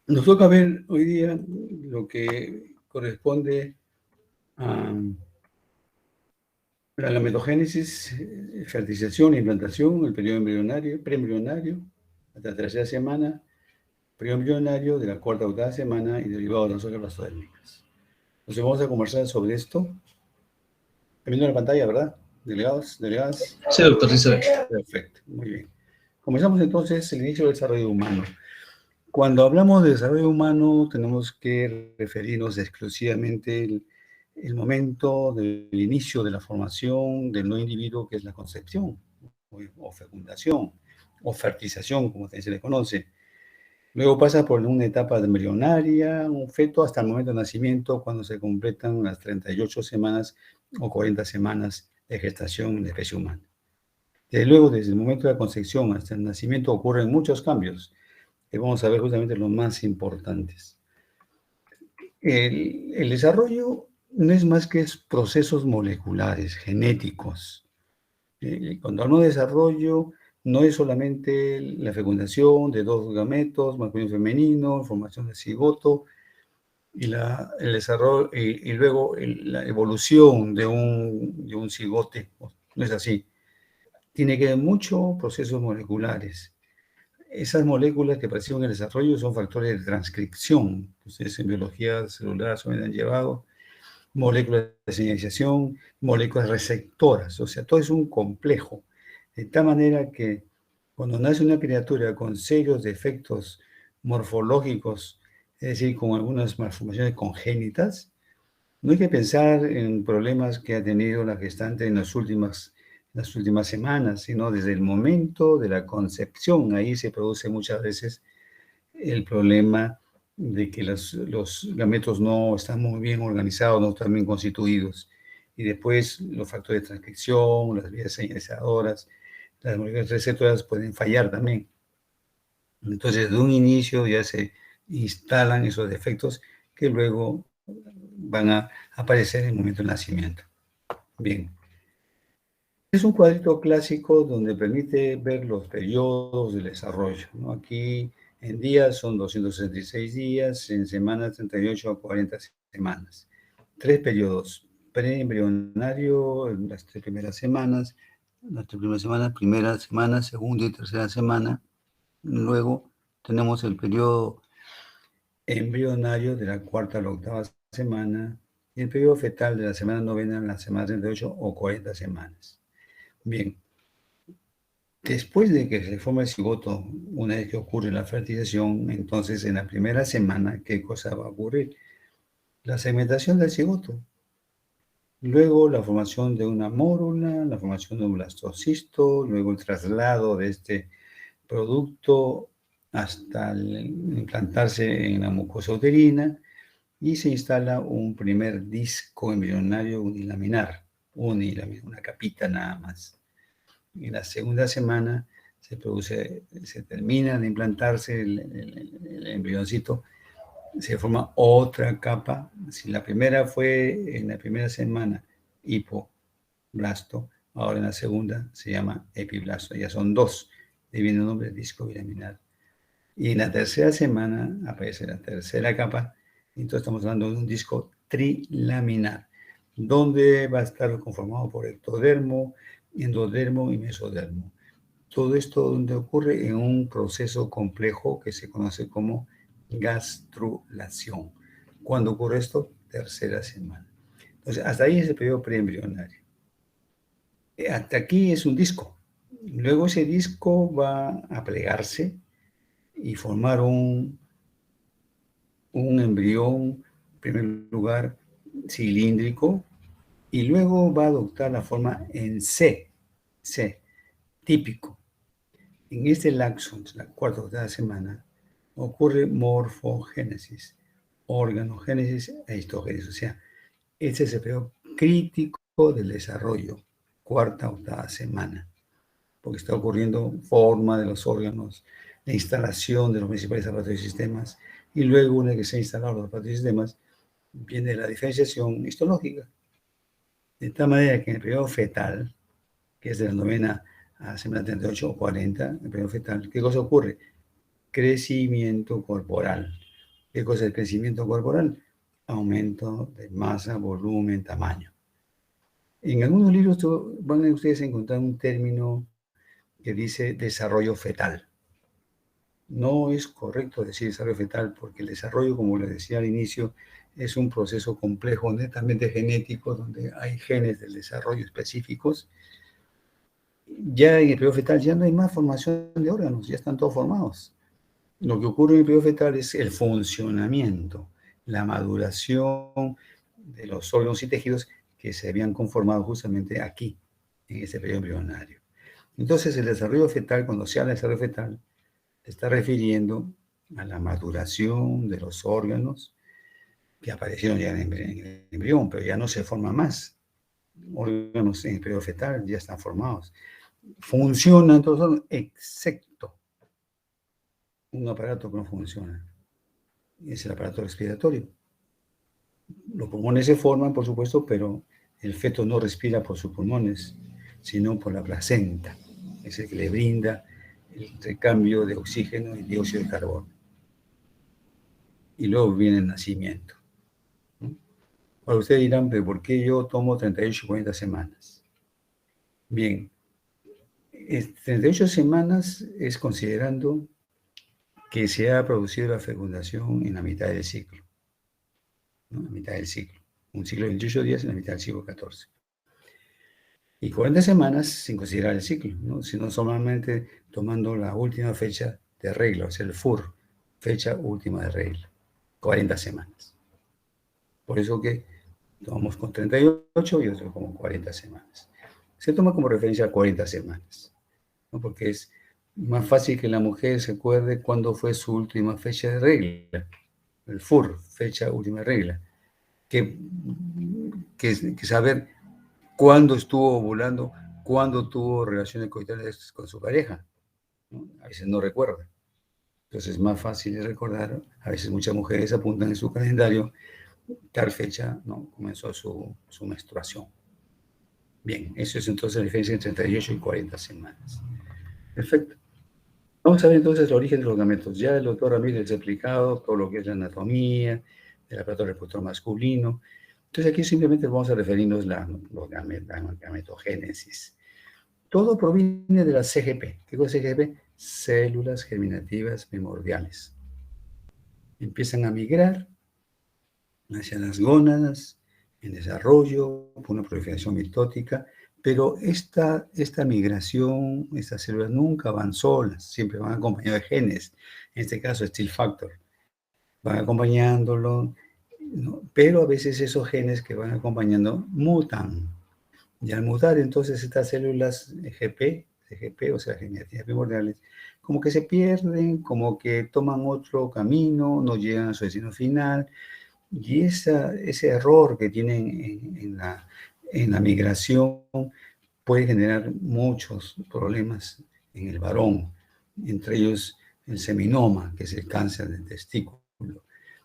Nos toca ver hoy día lo que corresponde a la gametogénesis, fertilización, implantación, el periodo embrionario, preembrionario, hasta la tercera semana, periodo embrionario de la cuarta a octava semana y derivados de las hojas blastodérmicas. Entonces vamos a conversar sobre esto. Viendo la pantalla, ¿verdad? Delegados, delegadas. Sí, doctor, sí se ve. Perfecto, muy bien. Comenzamos entonces el inicio del desarrollo humano. Cuando hablamos de desarrollo humano, tenemos que referirnos exclusivamente el momento del inicio de la formación del nuevo individuo, que es la concepción, o fecundación, o fertilización, como se le conoce. Luego pasa por una etapa embrionaria, un feto, hasta el momento de nacimiento, cuando se completan las 38 semanas o 40 semanas de gestación en la especie humana. Desde luego, desde el momento de la concepción hasta el nacimiento ocurren muchos cambios, que vamos a ver justamente los más importantes. El desarrollo no es más que procesos moleculares, genéticos. Cuando hablamos de desarrollo, no es solamente la fecundación de dos gametos, masculino y femenino, formación de cigoto, y el desarrollo, y luego la evolución de un cigote. No es así. Tiene que ver mucho procesos moleculares. Esas moléculas que participan en el desarrollo son factores de transcripción. Ustedes en biología celular se han llevado moléculas de señalización, moléculas receptoras. O sea, todo es un complejo. De tal manera que cuando nace una criatura con serios defectos morfológicos, es decir, con algunas malformaciones congénitas, no hay que pensar en problemas que ha tenido la gestante en las últimas semanas, sino desde el momento de la concepción. Ahí se produce muchas veces el problema de que los gametos no están muy bien organizados, no están bien constituidos. Y después los factores de transcripción, las vías señalizadoras, las moléculas receptoras pueden fallar también. Entonces, de un inicio ya se instalan esos defectos que luego van a aparecer en el momento del nacimiento. Bien. Es un cuadrito clásico donde permite ver los periodos del desarrollo, ¿no? Aquí en días son 266 días, en semanas 38 a 40 semanas. 3 periodos: preembrionario, las 3 primeras semanas, primera semana, segunda y tercera semana. Luego tenemos el periodo embrionario de la cuarta a la octava semana y el periodo fetal de la semana novena a la semana 38 o 40 semanas. Bien, después de que se forma el cigoto, una vez que ocurre la fertilización, entonces en la primera semana, ¿qué cosa va a ocurrir? La segmentación del cigoto. Luego la formación de una mórula, la formación de un blastocisto, luego el traslado de este producto hasta implantarse en la mucosa uterina y se instala un primer disco embrionario unilaminar, una capita nada más. En la segunda semana se termina de implantarse el embrioncito, se forma otra capa. Si la primera fue en la primera semana hipoblasto, ahora en la segunda se llama epiblasto, ya son dos, de viene el nombre disco bilaminar. Y en la tercera semana aparece la tercera capa, entonces estamos hablando de un disco trilaminar, donde va a estar conformado por ectodermo, endodermo y mesodermo. Todo esto donde ocurre en un proceso complejo que se conoce como gastrulación. ¿Cuándo ocurre esto? Tercera semana. Entonces, hasta ahí es el periodo preembrionario. Hasta aquí es un disco. Luego ese disco va a plegarse y formar un embrión, en primer lugar, cilíndrico, y luego va a adoptar la forma en C, típico. En este lapso, la cuarta o octava semana, ocurre morfogénesis, organogénesis e histogénesis. O sea, este es el periodo crítico del desarrollo, cuarta o octava semana, porque está ocurriendo forma de los órganos, la instalación de los principales aparatos y sistemas, y luego, una vez que se han instalado los aparatos y sistemas, viene la diferenciación histológica. De tal manera que en el periodo fetal, que es de la novena a semana 38 o 40, el periodo fetal, ¿qué cosa ocurre? Crecimiento corporal. ¿Qué cosa es el crecimiento corporal? Aumento de masa, volumen, tamaño. En algunos libros van a ustedes a encontrar un término que dice desarrollo fetal. No es correcto decir desarrollo fetal porque el desarrollo, como les decía al inicio, es un proceso complejo, netamente genético, donde hay genes del desarrollo específicos. Ya en el periodo fetal ya no hay más formación de órganos, ya están todos formados. Lo que ocurre en el periodo fetal es el funcionamiento, la maduración de los órganos y tejidos que se habían conformado justamente aquí, en ese periodo embrionario. Entonces, el desarrollo fetal, cuando se habla de desarrollo fetal, se está refiriendo a la maduración de los órganos que aparecieron ya en el embrión, pero ya no se forman más. Órganos en el periodo fetal ya están formados. Funcionan todos, excepto un aparato que no funciona. Es el aparato respiratorio. Los pulmones se forman, por supuesto, pero el feto no respira por sus pulmones, sino por la placenta. Es el que le brinda el recambio de oxígeno y dióxido de carbono. Y luego viene el nacimiento. Ahora ustedes dirán, ¿pero por qué yo tomo 38 y 40 semanas? Bien, 38 semanas es considerando que se ha producido la fecundación en la mitad del ciclo, ¿no? La mitad del ciclo. Un ciclo de 28 días en la mitad del ciclo 14. Y 40 semanas sin considerar el ciclo, ¿no? Sino solamente tomando la última fecha de regla, o sea, el FUR, fecha última de regla, 40 semanas. Por eso que tomamos con 38 y otros como 40 semanas. Se toma como referencia 40 semanas, ¿no? Porque es más fácil que la mujer se acuerde cuándo fue su última fecha de regla, el FUR, fecha última de regla, que saber cuándo estuvo ovulando, cuándo tuvo relaciones coitales con su pareja, ¿no? A veces no recuerda. Entonces es más fácil de recordar. A veces muchas mujeres apuntan en su calendario tal fecha, ¿no? Comenzó su menstruación. Bien, eso es entonces la diferencia entre 38 y 40 semanas. Perfecto. Vamos a ver entonces el origen de los gametos. Ya el doctor Ramírez ha explicado todo lo que es la anatomía del aparato reproductor masculino. Entonces aquí simplemente vamos a referirnos a la gametogénesis. Todo proviene de la CGP. ¿Qué cosa es CGP? Células germinativas primordiales. Empiezan a migrar hacia las gónadas, en desarrollo, por una proliferación mitótica, pero esta migración, estas células nunca van solas, siempre van acompañadas de genes, en este caso Steel Factor, van acompañándolo, ¿no? Pero a veces esos genes que van acompañando mutan, y al mutar entonces estas células CGP, o sea, germinativas primordiales, como que se pierden, como que toman otro camino, no llegan a su destino final, y ese error que tienen en la migración puede generar muchos problemas en el varón, entre ellos el seminoma, que es el cáncer del testículo.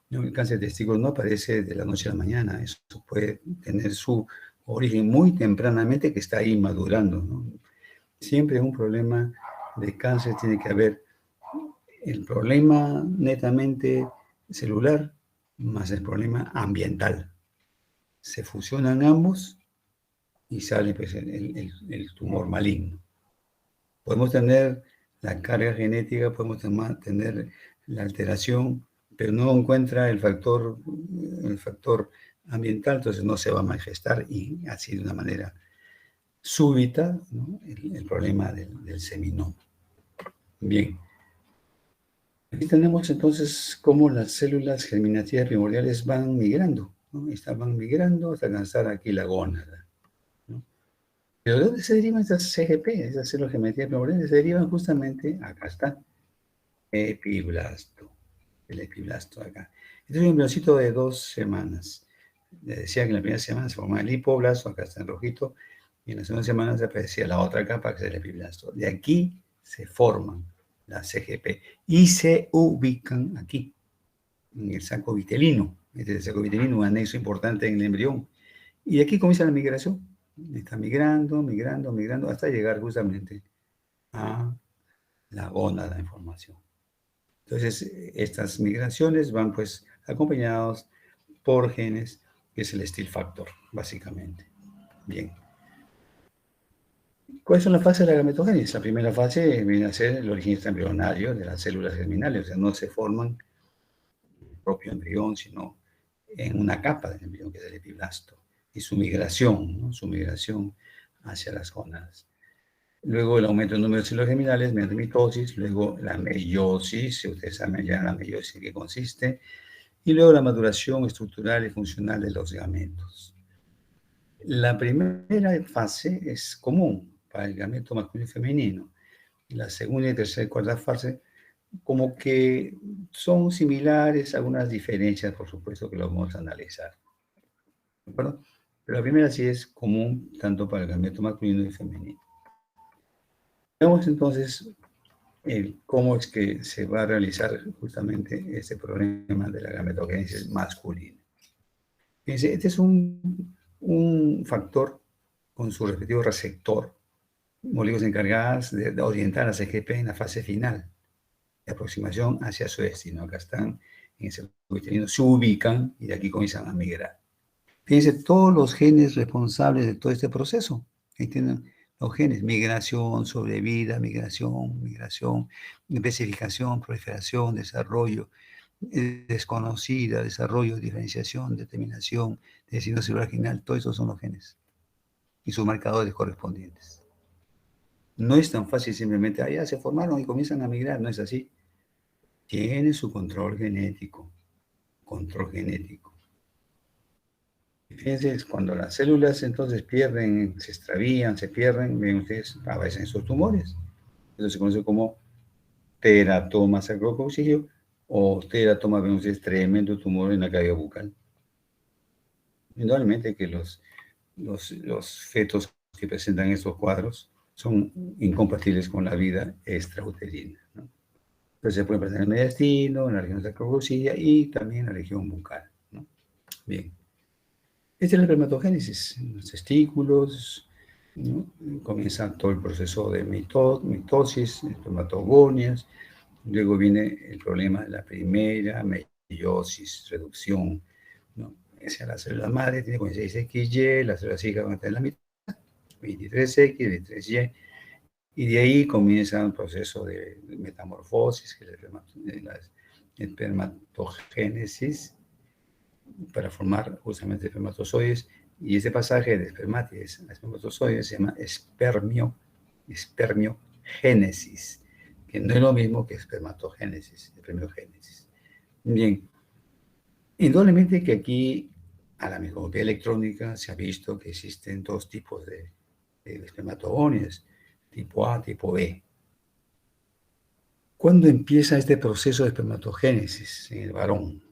¿No? El cáncer de testículo no aparece de la noche a la mañana, eso puede tener su origen muy tempranamente que está ahí madurando, ¿no? Siempre es un problema de cáncer, tiene que haber el problema netamente celular más el problema ambiental. Se fusionan ambos y sale pues, el tumor maligno. Podemos tener la carga genética, podemos tener la alteración, pero no encuentra el factor ambiental, entonces no se va a manifestar y así de una manera súbita, ¿no? El problema del seminoma. Bien. Aquí tenemos entonces cómo las células germinativas primordiales van migrando, ¿no? Van migrando hasta alcanzar aquí la gónada, ¿no? ¿Pero de dónde se derivan estas CGP, esas células germinativas primordiales? Se derivan justamente, acá está, epiblasto, el epiblasto acá. Este es un embrioncito de 2 semanas. Les decía que en la primera semana se formaba el hipoblasto, acá está en rojito, y en la segunda semana se aparecía la otra capa, que es el epiblasto. De aquí se forman las CGP y se ubican aquí, en el saco vitelino. Este es el saco vitelino, un anexo importante en el embrión. Y de aquí comienza la migración. Está migrando, migrando, migrando, hasta llegar justamente a la gónada de información. Entonces, estas migraciones van pues acompañados por genes, que es el Steal Factor, básicamente. Bien. ¿Cuáles son las fases de la gametogénesis? La primera fase viene a ser el origen embrionario de las células germinales, o sea, no se forman en el propio embrión, sino en una capa del embrión, que es el epiblasto, y su migración, ¿no? Su migración hacia las gónadas. Luego el aumento del número de células germinales mediante mitosis, luego la meiosis, si ustedes saben ya la meiosis en qué consiste, y luego la maduración estructural y funcional de los gametos. La primera fase es común para el gameto masculino y femenino. La segunda y tercera y cuarta fase como que son similares, algunas diferencias, por supuesto, que lo vamos a analizar. ¿De acuerdo? Pero la primera sí es común tanto para el gameto masculino y femenino. Veamos entonces cómo es que se va a realizar justamente este problema de la gametogénesis masculina. Fíjense, este es un factor con su respectivo receptor, moléculas encargadas de orientar a CGP en la fase final, de aproximación hacia su destino. Acá están en ese uterino, se ubican y de aquí comienzan a migrar. Fíjense, todos los genes responsables de todo este proceso. Ahí tienen los genes: migración, sobrevida, migración, especificación, proliferación, desarrollo, desconocida, desarrollo, diferenciación, determinación, tejido celular general. Todos esos son los genes y sus marcadores correspondientes. No es tan fácil simplemente, ya se formaron y comienzan a migrar, no es así. Tiene su control genético. Control genético. Fíjense, cuando las células entonces pierden, se extravían, se pierden, ven ustedes, aparecen esos tumores. Eso se conoce como teratoma sacrococcidio o teratoma, ven ustedes, tremendo tumor en la cavidad bucal. Indudablemente que los fetos que presentan estos cuadros son incompatibles con la vida extrauterina, ¿no? Entonces se puede presentar en el mediastino, en la región sacrococcidia y también en la región bucal, ¿no? Bien. Esta es la espermatogénesis, en los testículos, ¿no? Comienza todo el proceso de mitosis, espermatogonias, luego viene el problema de la primera meiosis, reducción, ¿no? Hacia la célula madre tiene 46XY, las células hijas van a tener la mitad, 23X, 23Y, y de ahí comienza un proceso de metamorfosis, que es la espermatogénesis, para formar justamente espermatozoides, y ese pasaje de espermátides a espermatozoides se llama espermiogénesis, que no es lo mismo que espermatogénesis, espermiogénesis. Bien, indudablemente que aquí a la microscopía electrónica se ha visto que existen dos tipos de espermatogonias, tipo A, tipo B. ¿Cuándo empieza este proceso de espermatogénesis en el varón?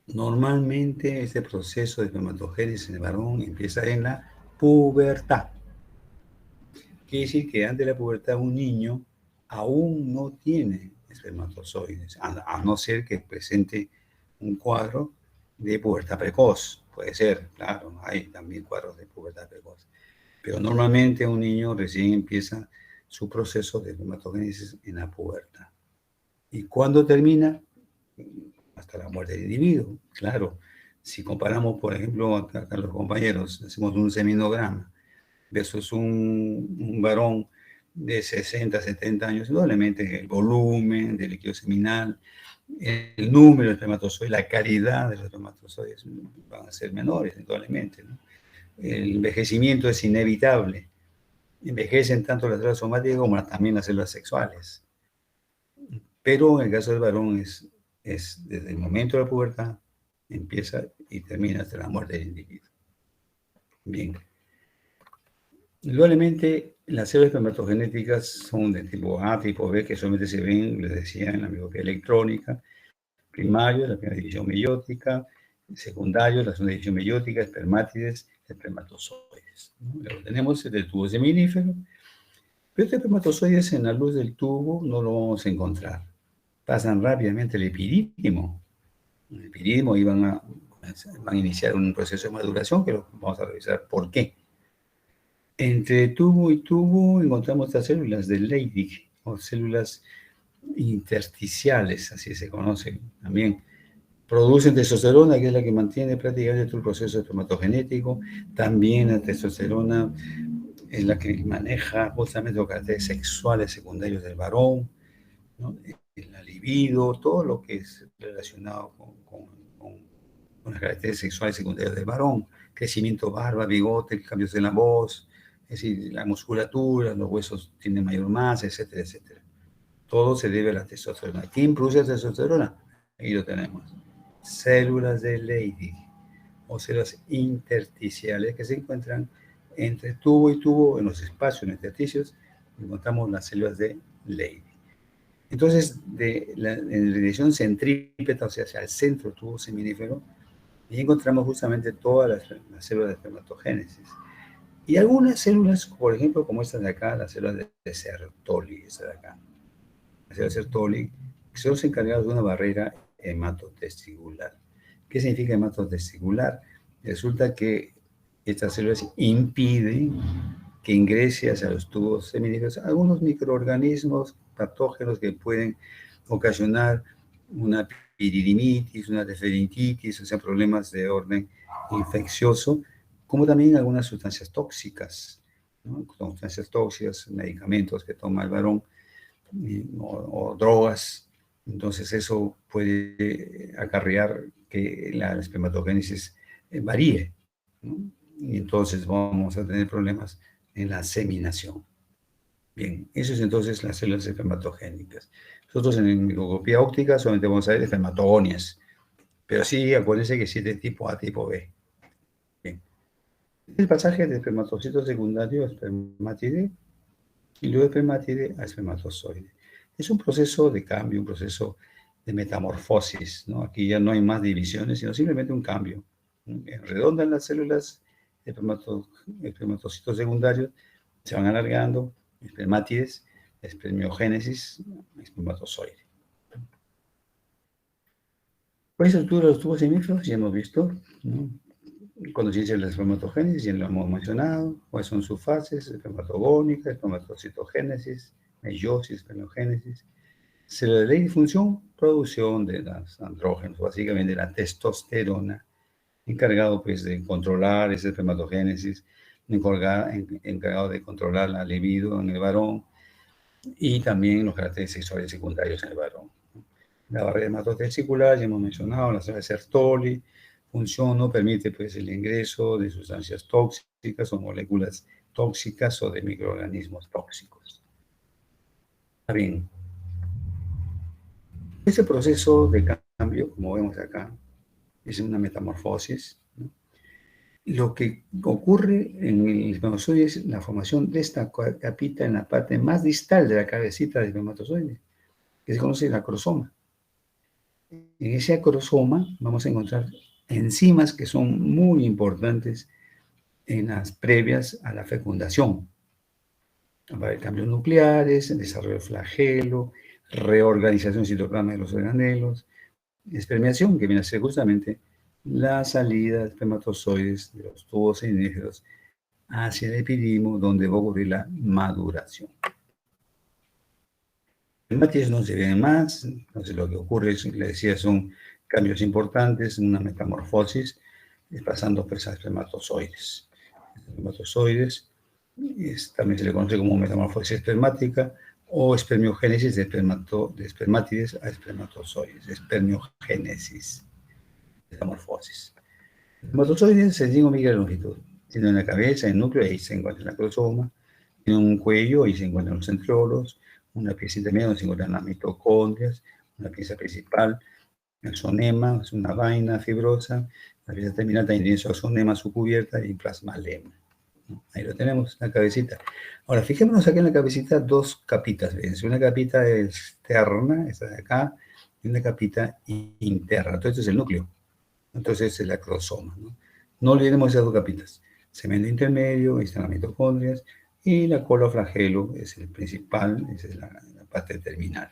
Normalmente este proceso de espermatogénesis en el varón empieza en la pubertad. Quiere decir que antes de la pubertad un niño aún no tiene espermatozoides, a no ser que presente un cuadro de pubertad precoz. Puede ser, claro, hay también cuadros de pubertad precoz. Pero normalmente un niño recién empieza su proceso de espermatogénesis en la pubertad. ¿Y cuándo termina? Hasta la muerte del individuo. Claro, si comparamos, por ejemplo, acá los compañeros, hacemos un seminograma versus un varón de 60, 70 años, indudablemente el volumen del líquido seminal, el número de espermatozoides, la calidad de los espermatozoides van a ser menores, indudablemente, ¿no? El envejecimiento es inevitable. Envejecen tanto las células somáticas como también las células sexuales. Pero en el caso del varón es desde el momento de la pubertad, empieza y termina hasta la muerte del individuo. Bien. Indudablemente, las células espermatogenéticas son de tipo A, tipo B, que solamente se ven, les decía, en la microscopía electrónica. Primario, la primera división meiótica; secundario, la segunda división meiótica; espermátides, espermatozoides, ¿no? Lo tenemos el tubo seminífero, pero estos espermatozoides en la luz del tubo no lo vamos a encontrar. Pasan rápidamente el epidídimo. En el epidídimo y van a iniciar un proceso de maduración que lo vamos a revisar por qué. Entre tubo y tubo encontramos estas células de Leydig, o células intersticiales, así se conocen también. Producen testosterona, que es la que mantiene prácticamente todo el proceso espermatogenético. También la testosterona es la que maneja justamente los caracteres sexuales secundarios del varón, ¿no? La libido, todo lo que es relacionado con las caracteres sexuales secundarias del varón, crecimiento, barba, bigote, cambios en la voz, es decir, la musculatura, los huesos tienen mayor masa, etcétera, etcétera. Todo se debe a la testosterona. ¿Quién produce testosterona? Ahí lo tenemos. Células de Leydig o células intersticiales que se encuentran entre tubo y tubo en los espacios intersticios. Encontramos las células de Leydig. Entonces, en dirección centrípeta, o sea, hacia el centro del tubo seminífero, y encontramos justamente todas las células de espermatogénesis. Y algunas células, por ejemplo, como estas de acá, las células de Sertoli, esta de acá. Las células de Sertoli, que son los encargados de una barrera hematotesticular. ¿Qué significa hematotesticular? Resulta que estas células impiden que ingrese hacia los tubos seminíferos algunos microorganismos patógenos que pueden ocasionar una piridinitis, una teferitis, o sea, problemas de orden infeccioso, como también algunas sustancias tóxicas, ¿no? Sustancias tóxicas, medicamentos que toma el varón o drogas. Entonces eso puede acarrear que la espermatogénesis varíe, ¿no? Y entonces vamos a tener problemas en la seminación. Bien, eso es entonces las células espermatogénicas. Nosotros en microscopía óptica solamente vamos a ver espermatogonias, pero sí, acuérdense que existe tipo A, tipo B. Bien. El pasaje de espermatocito secundario a espermátide y luego de espermátide a espermatozoide. Es un proceso de cambio, un proceso de metamorfosis, ¿no? Aquí ya no hay más divisiones, sino simplemente un cambio. Redondan las células de espermatocitos secundarios, se van alargando, espermátides, espermiogénesis, espermatozoide. ¿Cuál es la estructura de los tubos semíferos? Ya hemos visto, ¿no? Cuando se inicia la espermatogénesis, ya lo hemos mencionado, cuáles son sus fases: espermatogónica, espermatocitogénesis, meiosis, espermiogénesis. Célula de Leydig función, producción de los andrógenos, básicamente la testosterona, encargado pues de controlar esa espermatogénesis, encargado de controlar la libido en el varón y también los caracteres sexuales secundarios en el varón. La barrera hematotesticular, ya hemos mencionado, la célula de Sertoli, función no permite pues el ingreso de sustancias tóxicas o moléculas tóxicas o de microorganismos tóxicos. Está bien. Ese proceso de cambio, como vemos acá, es una metamorfosis, ¿no? Lo que ocurre en el espermatozoide es la formación de esta capita en la parte más distal de la cabecita del espermatozoide, que se conoce el acrosoma. En ese acrosoma vamos a encontrar enzimas que son muy importantes en las previas a la fecundación. Va a haber cambios nucleares, desarrollo del flagelo, reorganización citoplasma de los organelos, espermiación, que viene a ser justamente la salida de espermatozoides de los tubos seminíferos hacia el epidimo, donde va a ocurrir la maduración. Los matices no se ven más, entonces lo que ocurre, le decía, son cambios importantes, una metamorfosis, pasando pues a espermatozoides. Espermatozoides también se le conoce como metamorfosis espermática o espermiogénesis de espermátides a espermatozoides, espermiogénesis, metamorfosis. Espermatozoides se distinguen micro longitud. Tiene una cabeza, el núcleo, ahí se encuentra el acrosoma. Tiene un cuello, ahí se encuentran los centriolos. Una pieza intermedia donde se encuentran las mitocondrias. Una pieza principal, el sonema, es una vaina fibrosa. La pieza terminal también tiene su axonema, su cubierta y plasmalema. Ahí lo tenemos, la cabecita. Ahora, fijémonos aquí en la cabecita dos capitas. Fíjense, una capita externa, esta de acá, y una capita interna. Entonces, este es el núcleo. Entonces, es el acrosoma, ¿no? No olvidemos esas dos capitas. Cemento intermedio, ahí están las mitocondrias, y la cola flagelo es el principal, esa es la parte terminal,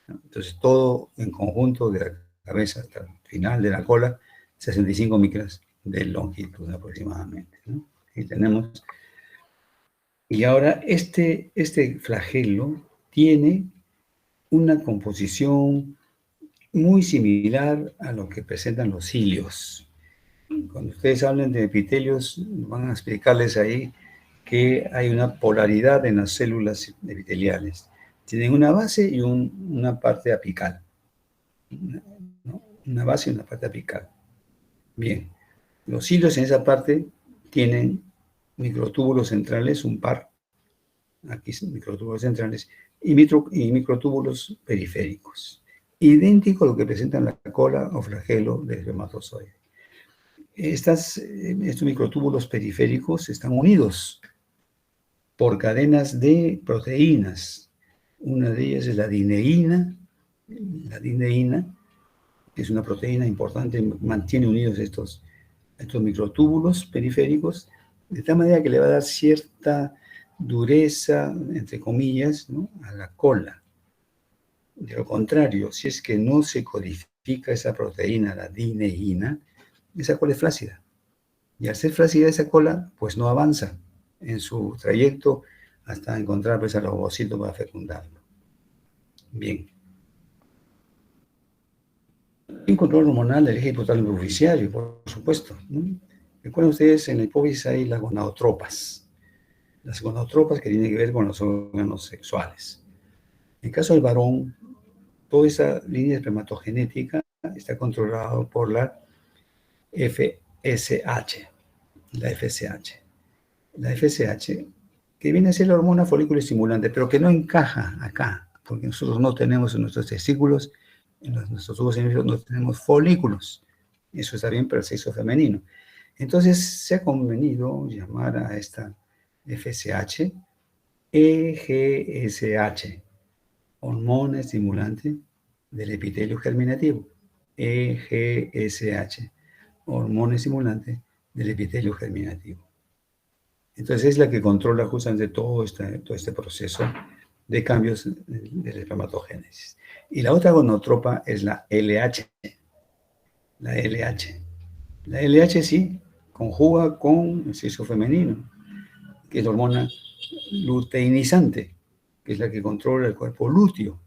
¿no? Entonces, todo en conjunto, de la cabeza hasta el final de la cola, 65 micras de longitud aproximadamente, ¿no? Ahí tenemos. Y ahora este flagelo tiene una composición muy similar a lo que presentan los cilios. Cuando ustedes hablen de epitelios, van a explicarles ahí que hay una polaridad en las células epiteliales. Tienen una base y una parte apical. ¿No? Una base y una parte apical. Bien, los cilios en esa parte tienen microtúbulos centrales, un par, aquí son microtúbulos centrales, y microtúbulos periféricos. Idéntico a lo que presenta la cola o flagelo del espermatozoide. Estos microtúbulos periféricos están unidos por cadenas de proteínas. Una de ellas es la dineína. La dineína, que es una proteína importante, mantiene unidos estos microtúbulos periféricos, de tal manera que le va a dar cierta dureza, entre comillas, ¿no?, a la cola. De lo contrario, si es que no se codifica esa proteína, la dineína, esa cola es flácida. Y al ser flácida esa cola, pues no avanza en su trayecto hasta encontrar pues, al ovocito para fecundarlo. Bien. Un control hormonal del eje hipotálamo proficiario, por supuesto, ¿no? Recuerden ustedes, en la hipófisis hay las gonadotropas. Las gonadotropas que tienen que ver con los órganos sexuales. En el caso del varón, toda esa línea espermatogenética está controlada por la FSH. La FSH. La FSH, que viene a ser la hormona folículo estimulante, pero que no encaja acá, porque nosotros no tenemos en nuestros testículos, en nuestros tubos sanguíneos no tenemos folículos. Eso está bien para el sexo femenino. Entonces se ha convenido llamar a esta FSH EGSH, hormona estimulante del epitelio germinativo. EGSH, hormona estimulante del epitelio germinativo. Entonces es la que controla justamente todo este proceso de cambios de la espermatogénesis. Y la otra gonotropa es la LH. La LH. La LH sí conjuga con el sexo femenino, que es la hormona luteinizante, que es la que controla el cuerpo lúteo.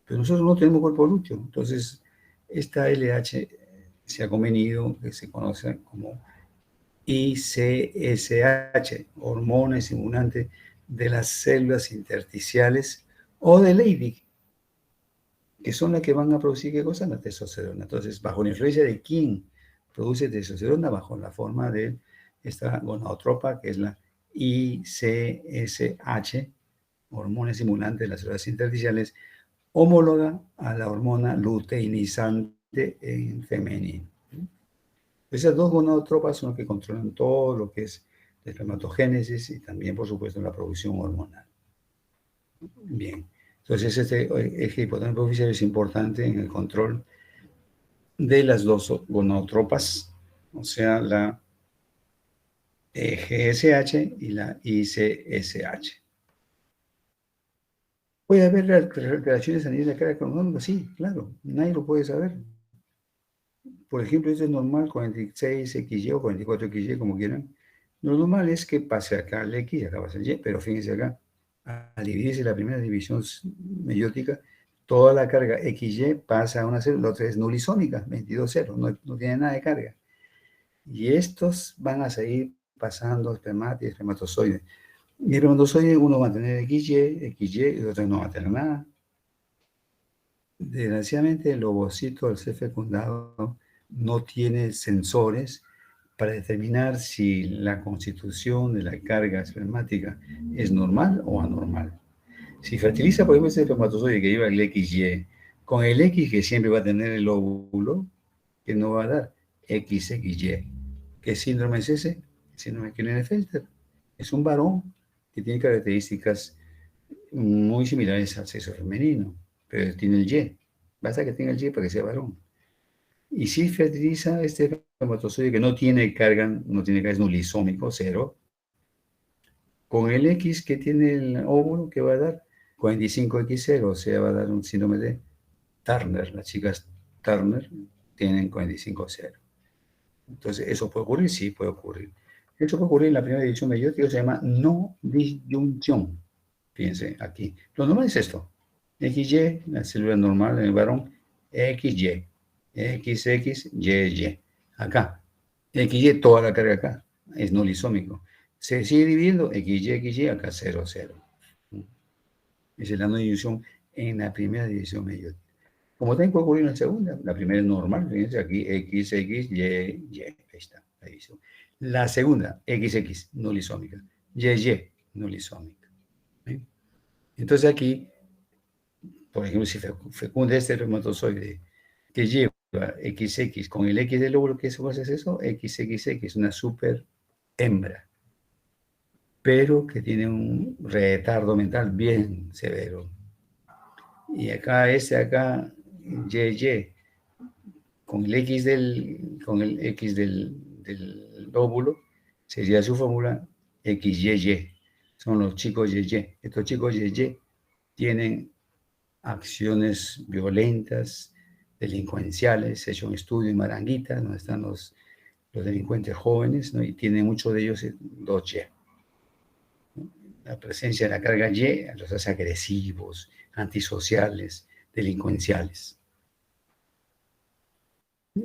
Pero nosotros no tenemos cuerpo lúteo. Entonces, esta LH se ha convenido, que se conoce como ICSH, hormona estimulante de las células intersticiales o de Leydig, que son las que van a producir, ¿qué cosa? La testosterona. Entonces, bajo la influencia de quién produce testosterona, bajo la forma de esta gonadotropa, que es la ICSH, hormona estimulante de las células intersticiales, homóloga a la hormona luteinizante en femenino. Esas dos gonadotropas son las que controlan todo lo que es la espermatogénesis y también, por supuesto, la producción hormonal. Bien, entonces este eje hipotálamo proficiario es importante en el control de las dos gonadotropas, o sea, la GSH y la ICSH. ¿Puede haber alteraciones a nivel de la carga cronológica? Sí, claro, nadie lo puede saber. Por ejemplo, esto es normal, 46XY o 44XY, como quieran. Lo normal es que pase acá el X y acá pasa el Y, pero fíjense acá, al dividirse la primera división meiótica, toda la carga XY pasa a una célula, la otra es nulisómica, 22,0, no tiene nada de carga. Y estos van a seguir pasando espermata y espermatozoide. Y el espermatozoide uno va a tener XY, y el otro no va a tener nada. Desgraciadamente, el ovocito al ser fecundado no tiene sensores para determinar si la constitución de la carga espermática es normal o anormal. Si fertiliza, por ejemplo, ese espermatozoide que lleva el XY, con el X que siempre va a tener el óvulo, que no va a dar XXY. ¿Qué síndrome es ese? El síndrome de Klinefelter. Es un varón que tiene características muy similares al sexo femenino, pero tiene el Y. Basta que tenga el Y para que sea varón. Y si fertiliza este espermatozoide que no tiene carga, es nulisómico, cero, con el X que tiene el óvulo, ¿qué va a dar? 45X0, o sea, va a dar un síndrome de Turner. Las chicas Turner tienen 45,0. Entonces, ¿eso puede ocurrir? Sí, puede ocurrir. Eso puede ocurrir en la primera división meiótica, se llama no disyunción. Fíjense aquí. Lo normal es esto. XY, la célula normal en el varón, XY, XX, YY. Acá, XY, toda la carga acá, es no lisómico. Se sigue dividiendo, XY, XY, acá 0, 0. Esa es la no división en la primera división mayor. Como también puede ocurrir en la segunda, la primera es normal, fíjense aquí, XX, Y, ahí está, la división. La segunda, XX, no lisómica, YY, no lisómica. ¿Sí? Entonces aquí, por ejemplo, si fecunda este espermatozoide que lleva XX con el X del óvulo, ¿qué cosa es eso? XXX, una super hembra, pero que tiene un retardo mental bien severo. Y acá, YY, con el X del óvulo, sería su fórmula XYY. Son los chicos YY. Estos chicos YY tienen acciones violentas, delincuenciales. Se ha hecho un estudio en Maranguita, donde están los delincuentes jóvenes, ¿no? Y tienen muchos de ellos los Y. La presencia de la carga Y los hace agresivos, antisociales, delincuenciales.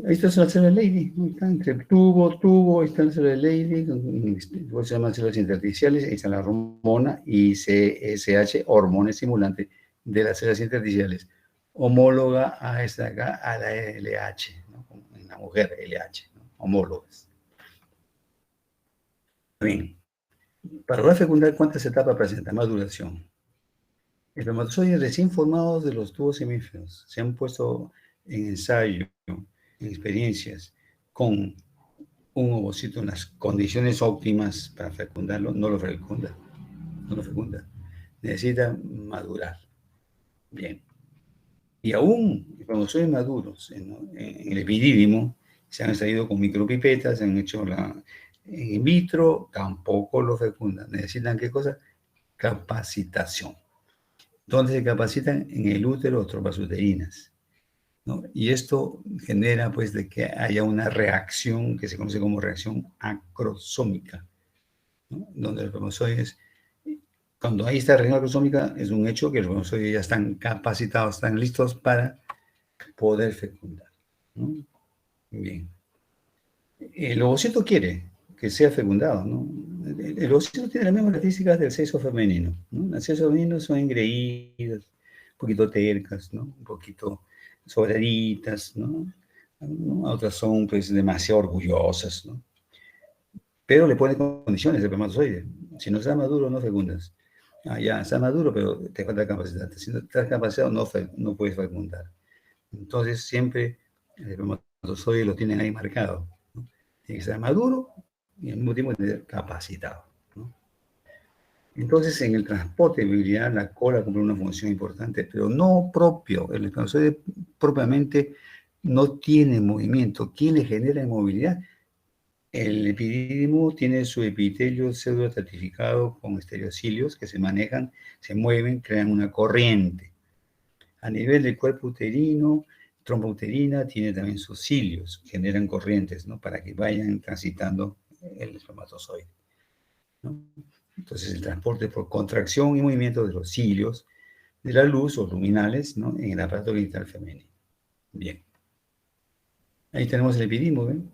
Ahí está la célula Leydig, está entre tubo, ahí está la célula Leydig, se llaman células intersticiales, ahí está la hormona ICSH, hormona estimulante de las células intersticiales, homóloga a esta acá, a la LH, ¿no? En la mujer, LH, ¿no? Homólogas. Bien, para lograr fecundar, ¿cuántas etapas presenta? Maduración. Espermatozoides recién formados de los tubos semíferos se han puesto en ensayo, en experiencias, con un ovocito en las condiciones óptimas para fecundarlo, no lo fecunda, no lo fecunda. Necesita madurar. Bien. Y aún espermatozoides maduros en el epidídimo se han extraído con micropipetas, se han hecho in vitro, tampoco lo fecundan. Necesitan, ¿qué cosa? Capacitación. ¿Dónde se capacitan? En el útero o tropas uterinas, ¿no? Y esto genera, pues, de que haya una reacción que se conoce como reacción acrosómica, ¿no? Donde los espermatozoides, cuando hay esta reacción acrosómica, es un hecho que los espermatozoides ya están capacitados, están listos para poder fecundar, ¿no? Bien. El ovocito quiere que sea fecundado, ¿no? El ovocito tiene las mismas características del sexo femenino, ¿no? Las sexos femeninos son engreídas, un poquito tercas, ¿no? Un poquito sobraditas, ¿no? Otras son, pues, demasiado orgullosas, ¿no? Pero le ponen condiciones de espermatozoide. Si no está maduro, no fecundas. Ah, ya, está maduro, pero te falta capacidad. Si no estás capacitado, no puedes fecundar. Entonces, siempre el espermatozoide lo tienen ahí marcado, ¿no? Tiene que estar maduro y al mismo tiempo tener capacitado, ¿no? Entonces, en el transporte de movilidad, la cola cumple una función importante, pero no propio. El espermatozoide propiamente no tiene movimiento. ¿Quién le genera movilidad? El epidídimo tiene su epitelio pseudoestratificado con estereocilios que se manejan, se mueven, crean una corriente. A nivel del cuerpo uterino, trompa uterina tiene también sus cilios, generan corrientes, ¿no? Para que vayan transitando el espermatozoide, ¿no? Entonces, el transporte por contracción y movimiento de los cilios de la luz o luminales, ¿no? En el aparato genital femenino. Bien. Ahí tenemos el epidídimo, ¿ven?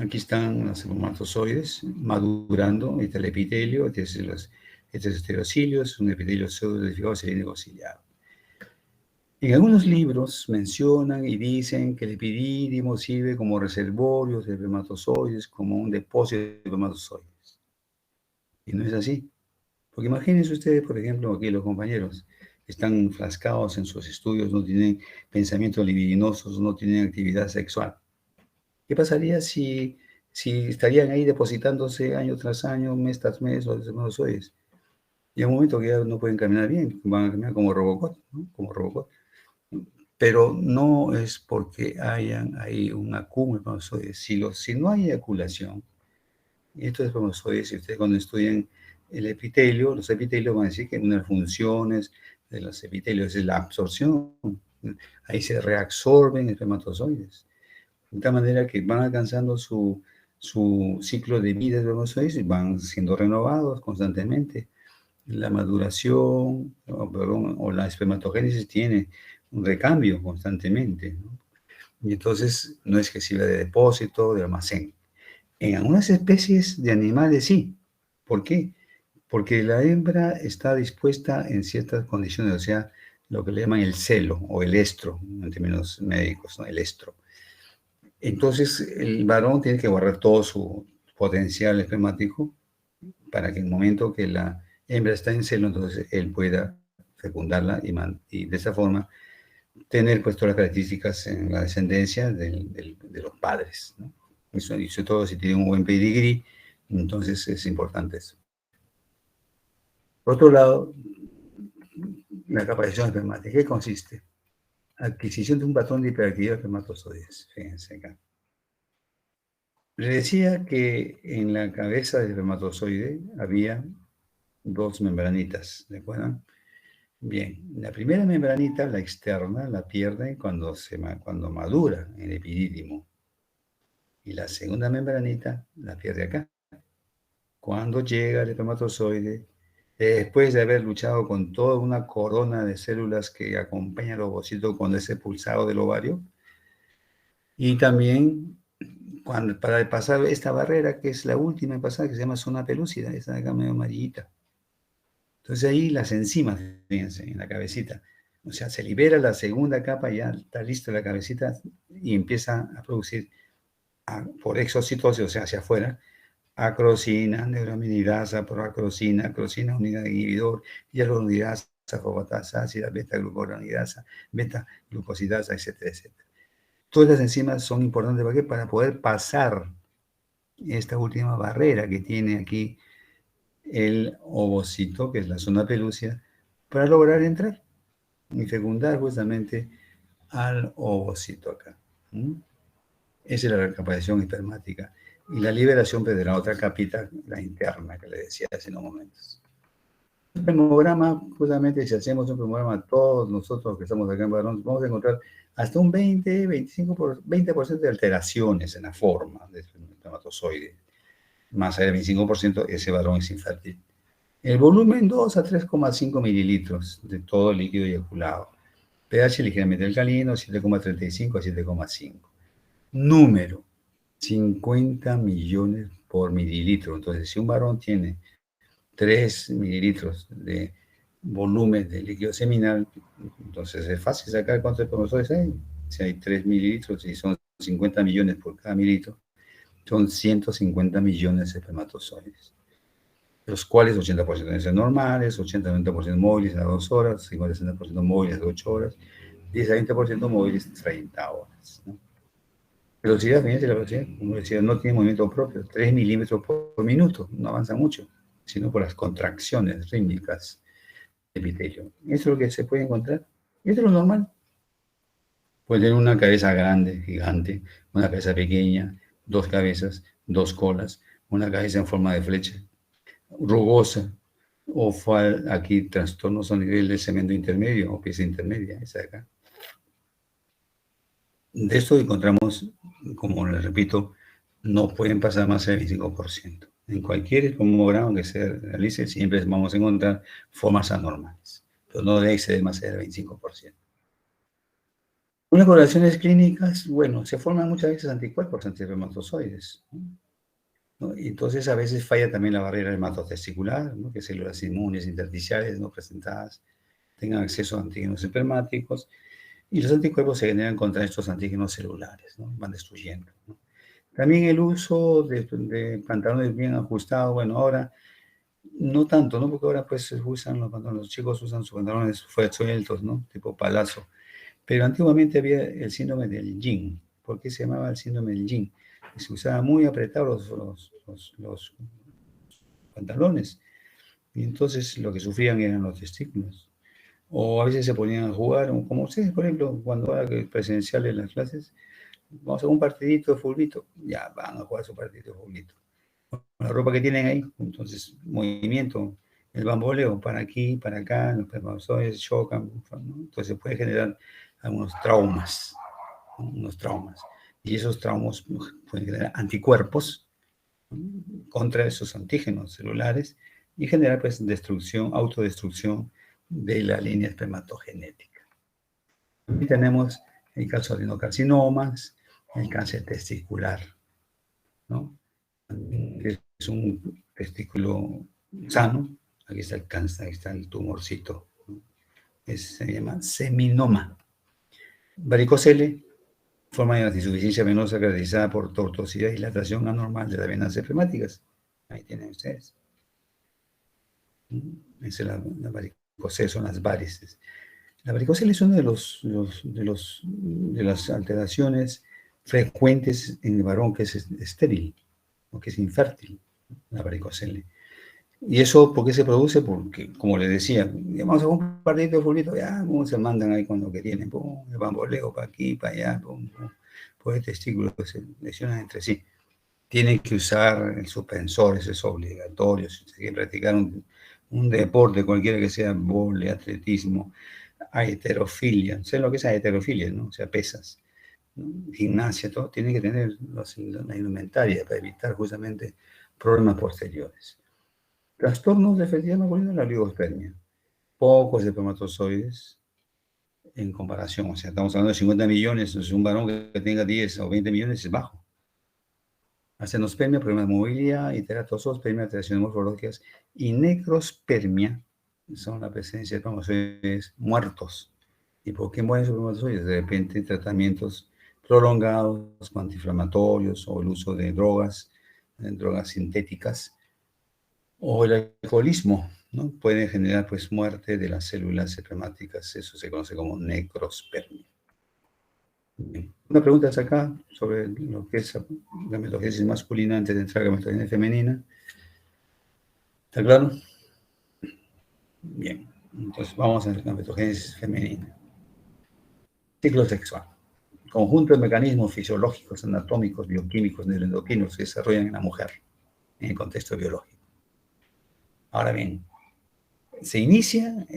Aquí están los espermatozoides madurando, ahí está el epitelio, estos estereocilios, un epitelio pseudo-edificado cilíndrico ciliado. En algunos libros mencionan y dicen que el epidídimo sirve como reservorio de espermatozoides, como un depósito de espermatozoides. Y no es así. Porque imagínense ustedes, por ejemplo, aquí los compañeros están enfrascados en sus estudios, no tienen pensamientos libidinosos, no tienen actividad sexual. ¿Qué pasaría si estarían ahí depositándose año tras año, mes tras mes, los espermatozoides? Y en un momento que ya no pueden caminar bien, van a caminar como Robocop, ¿no? Como Robocop. Pero no es porque hayan ahí un acúmulo de espermatozoides. Si no hay eyaculación, y estos espermatozoides, si ustedes cuando estudian el epitelio, los epitelios van a decir que una de las funciones de los epitelios es la absorción. Ahí se reabsorben espermatozoides. De tal manera que van alcanzando su ciclo de vida de espermatozoides y van siendo renovados constantemente. la maduración, o la espermatogénesis tiene un recambio constantemente, ¿no? Y entonces no es que sirva de depósito, de almacén. En algunas especies de animales sí. ¿Por qué? Porque la hembra está dispuesta en ciertas condiciones, o sea, lo que le llaman el celo o el estro, en términos médicos, ¿no? El estro. Entonces, el varón tiene que guardar todo su potencial espermático para que en el momento que la hembra está en celo, entonces él pueda fecundarla y de esa forma tener pues todas las características en la descendencia de los padres, ¿no? Eso, y sobre todo si tiene un buen pedigrí, entonces es importante eso. Por otro lado, la capacitación espermática, ¿qué consiste? Adquisición de un patrón de hiperactividad de espermatozoides. Fíjense acá. Le decía que en la cabeza del espermatozoide había dos membranitas, ¿de acuerdo? Bien, la primera membranita, la externa, la pierde cuando madura en el epidídimo. Y la segunda membranita la pierde acá. Cuando llega el espermatozoide, después de haber luchado con toda una corona de células que acompaña al ovocito cuando es expulsado del ovario, y también para pasar esta barrera, que es la última pasada, que se llama zona pelúcida, esa de acá medio amarillita. Entonces ahí las enzimas, fíjense, en la cabecita. O sea, se libera la segunda capa, ya está lista la cabecita y empieza a producir por exocitosis, o sea, hacia afuera, acrosina, neuraminidasa, proacrosina, acrosina, unidad de inhibidor, hialuronidasa, fosfatasa ácida, beta-glucuronidasa, beta-glucosidasa, etcétera, etcétera. Todas las enzimas son importantes ¿para qué? Para poder pasar esta última barrera que tiene aquí el ovocito, que es la zona pelúcida, para lograr entrar y fecundar justamente al ovocito acá. Esa es la captación espermática. Y la liberación pues, de la otra capita, la interna, que le decía hace unos momentos. El hemograma, justamente si hacemos un hemograma, todos nosotros que estamos acá en varón, vamos a encontrar hasta un 20% de alteraciones en la forma del espermatozoide. Más allá del 25%, ese varón es infértil. El volumen 2 a 3,5 mililitros de todo el líquido eyaculado. pH ligeramente alcalino, 7,35 a 7,5. Número, 50 millones por mililitro. Entonces, si un varón tiene 3 mililitros de volumen de líquido seminal, entonces es fácil sacar cuántos espermatozoides hay. Si hay 3 mililitros y son 50 millones por cada mililitro, son 150 millones de espermatozoides, los cuales 80% deben ser normales, 80-90% móviles a 2 horas, 50-60% móviles a 8 horas, 10-20% móviles 30 horas, ¿no? Velocidad, fíjense la velocidad, como decía, no tiene movimiento propio, 3 milímetros por minuto, no avanza mucho, sino por las contracciones rítmicas del epitelio. Eso es lo que se puede encontrar, y esto es lo normal. Puede tener una cabeza grande, gigante, una cabeza pequeña, dos cabezas, dos colas, una cabeza en forma de flecha, rugosa, o aquí trastornos a nivel del cemento intermedio o pieza intermedia, esa de acá. De esto encontramos, como les repito, no pueden pasar más del 25%. En cualquier hemograma que se realice, siempre vamos a encontrar formas anormales, pero no debe exceder más del 25%. Unas coloraciones clínicas, bueno, se forman muchas veces anticuerpos anti-espermatozoides, ¿no? Y entonces a veces falla también la barrera hematotesticular, ¿no? Que células inmunes intersticiales no presentadas tengan acceso a antígenos espermáticos, y los anticuerpos se generan contra estos antígenos celulares, ¿no? Van destruyendo, ¿no? También el uso de pantalones bien ajustados, bueno, ahora no tanto, ¿no? Porque ahora pues usan los pantalones, los chicos usan sus pantalones sueltos, ¿no? Tipo palazo. Pero antiguamente había el síndrome del jean. ¿Por qué se llamaba el síndrome del jean? Se usaba muy apretados los pantalones. Y entonces lo que sufrían eran los testículos. O a veces se ponían a jugar, como ustedes, por ejemplo, cuando era presencial en las clases, vamos a un partidito de fulbito, ya van a jugar su partidito de fulbito. Con la ropa que tienen ahí, entonces, movimiento, el bamboleo, para aquí, para acá, los espermatozoides chocan, ¿no? Entonces puede generar algunos traumas, ¿no? Unos traumas. Y esos traumas pueden generar anticuerpos, ¿no? Contra esos antígenos celulares, y generar pues destrucción, autodestrucción de la línea espermatogenética. Aquí tenemos el caso de adenocarcinomas, el cáncer testicular, ¿no? Es un testículo sano, aquí está el cáncer, aquí está el tumorcito, ¿no? Se llama seminoma. Varicocele, forma de insuficiencia venosa caracterizada por tortuosidad y dilatación anormal de las venas espermáticas. Ahí tienen ustedes. Esa es la varicocele, son las varices. La varicocele es una de las alteraciones frecuentes en el varón que es estéril o que es infértil, la varicocele. ¿Y eso por qué se produce? Porque, como les decía, vamos a un partidito de fulbito, ya, ¿cómo se mandan ahí con lo que tienen? Pum, el bamboleo para aquí, para allá, pum, pum, pues el testículo se lesionan entre sí. Tienen que usar el suspensor, eso es obligatorio. Si se quiere practicar un deporte, cualquiera que sea, vole, atletismo, heterofilia, ¿saben lo que es heterofilia, no? O sea, pesas, ¿no? Gimnasia, todo, tiene que tener la indumentaria para evitar justamente problemas posteriores. Trastornos de fertilidad masculina en la oligospermia. Pocos espermatozoides en comparación. O sea, estamos hablando de 50 millones. Entonces, un varón que tenga 10 o 20 millones es bajo. Astenospermia, problemas de movilidad, iteratozoospermia, alteraciones morfológicas y necrospermia son la presencia de espermatozoides muertos. ¿Y por qué mueren esos espermatozoides? De repente, tratamientos prolongados, antiinflamatorios o el uso de drogas sintéticas o el alcoholismo, ¿no? Puede generar pues muerte de las células espermáticas, eso se conoce como necrospermia. Bien. Una pregunta es acá sobre lo que es la gametogénesis masculina antes de entrar a la gametogénesis femenina. ¿Está claro? Bien, entonces vamos a la gametogénesis femenina. Ciclo sexual. Conjunto de mecanismos fisiológicos, anatómicos, bioquímicos, neuroendocrinos que se desarrollan en la mujer en el contexto biológico. Ahora bien, se inicia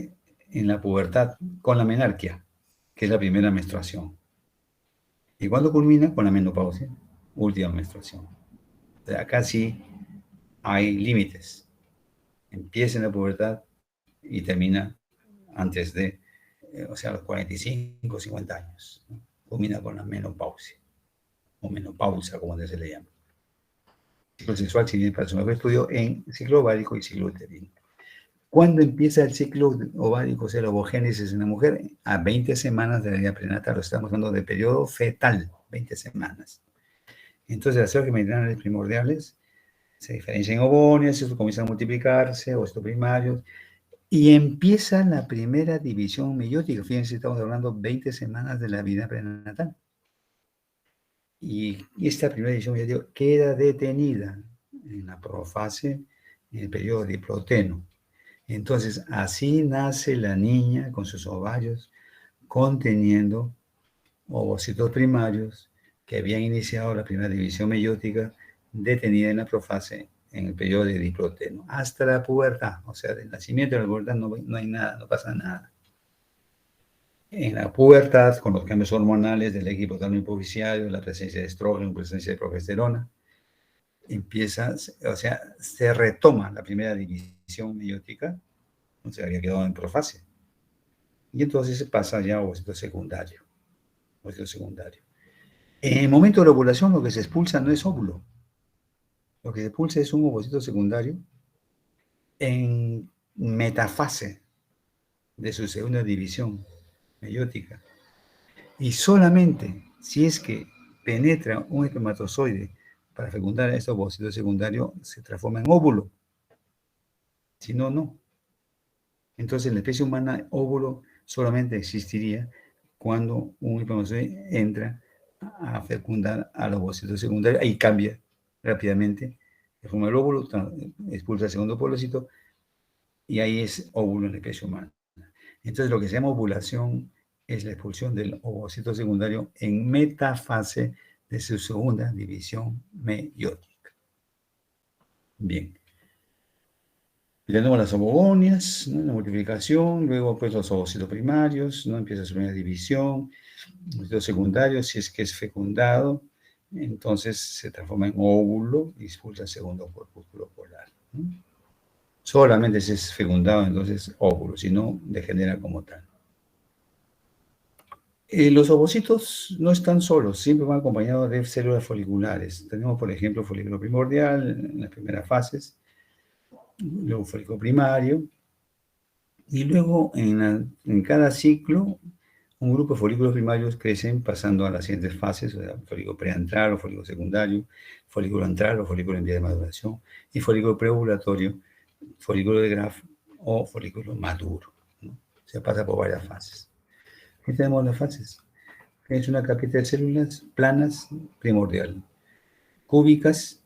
en la pubertad con la menarquia, que es la primera menstruación. ¿Y cuándo culmina? Con la menopausia, última menstruación. O sea, acá sí hay límites. Empieza en la pubertad y termina antes de, o sea, los 45, 50 años. ¿No? Culmina con la menopausia, o menopausa, como se le llama. Ciclo sexual, si bien para su mejor estudio en ciclo ovárico y ciclo uterino. ¿Cuándo empieza el ciclo ovárico, o sea, la ovogénesis en la mujer? A 20 semanas de la vida prenatal, estamos hablando de periodo fetal, 20 semanas. Entonces, las células germinales primordiales se diferencian en ovonias, eso comienzan a multiplicarse, ovocitos primarios, y empieza la primera división meiótica. Fíjense, estamos hablando 20 semanas de la vida prenatal. Y esta primera división meiótica queda detenida en la profase, en el periodo diploteno. Entonces, así nace la niña con sus ovarios conteniendo ovocitos primarios que habían iniciado la primera división meiótica detenida en la profase en el periodo de diploteno hasta la pubertad. O sea, del nacimiento de la pubertad no hay nada, no pasa nada. En la pubertad, con los cambios hormonales del eje hipotálamo hipofisiario, la presencia de estrógeno, presencia de progesterona, empieza, o sea, se retoma la primera división meiótica, o sea, había quedado en profase. Y entonces se pasa ya a ovocito secundario. Ovocito secundario. En el momento de la ovulación, lo que se expulsa no es óvulo. Lo que se expulsa es un ovocito secundario en metafase de su segunda división meiótica. Y solamente si es que penetra un espermatozoide para fecundar a este ovocito secundario, se transforma en óvulo. Si no, no. Entonces, en la especie humana, óvulo solamente existiría cuando un espermatozoide entra a fecundar al ovocito secundario, ahí cambia rápidamente, se forma el óvulo, expulsa el segundo polocito, y ahí es óvulo en la especie humana. Entonces, lo que se llama ovulación es la expulsión del ovocito secundario en metafase de su segunda división meiótica. Bien. Tenemos las ovogonias, ¿no? La multiplicación, luego pues los ovocitos primarios, ¿no? Empieza su primera división, ovocitos secundarios, si es que es fecundado, entonces se transforma en óvulo y expulsa el segundo corpúsculo polar, ¿no? Solamente si es fecundado, entonces óvulo, si no, degenera como tal. Los ovocitos no están solos, siempre van acompañados de células foliculares. Tenemos, por ejemplo, folículo primordial en las primeras fases, luego folículo primario, y luego en cada ciclo un grupo de folículos primarios crecen pasando a las siguientes fases, o sea, folículo preantral o folículo secundario, folículo antral o folículo en vía de maduración, y folículo preovulatorio, folículo de Graf o folículo maduro, ¿no? Se pasa por varias fases. Aquí tenemos las fases. Es una capita de células planas primordial, cúbicas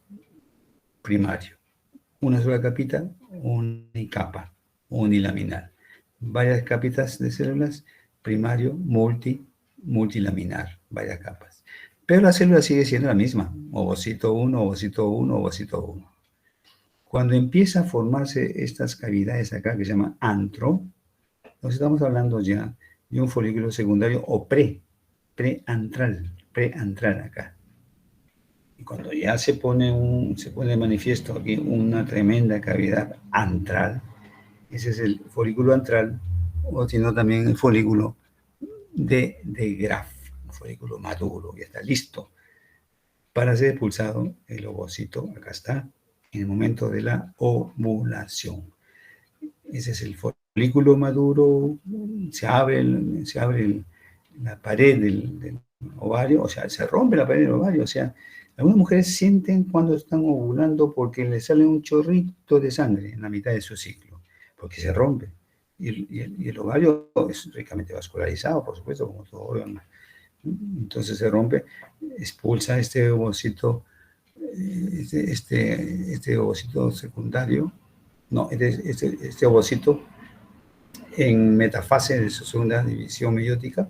primario, una sola capita unicapa, unilaminar, varias capitas de células primario multilaminar, varias capas. Pero la célula sigue siendo la misma, ovocito 1, ovocito 1, ovocito 1. Cuando empieza a formarse estas cavidades acá que se llama antro, nos estamos hablando ya de un folículo secundario o preantral acá. Y cuando ya se pone de manifiesto aquí una tremenda cavidad antral, ese es el folículo antral, o sino también el folículo de Graf, un folículo maduro, ya está listo para ser expulsado el ovocito, acá está, en el momento de la ovulación. Ese es el folículo maduro, se abre la pared del ovario, o sea, se rompe la pared del ovario, o sea, algunas mujeres sienten cuando están ovulando porque les sale un chorrito de sangre en la mitad de su ciclo, porque se rompe. Y el ovario es ricamente vascularizado, por supuesto, como todo órgano. Entonces se rompe, expulsa este ovocito, este ovocito secundario, no, este ovocito en metafase de su segunda división meiótica,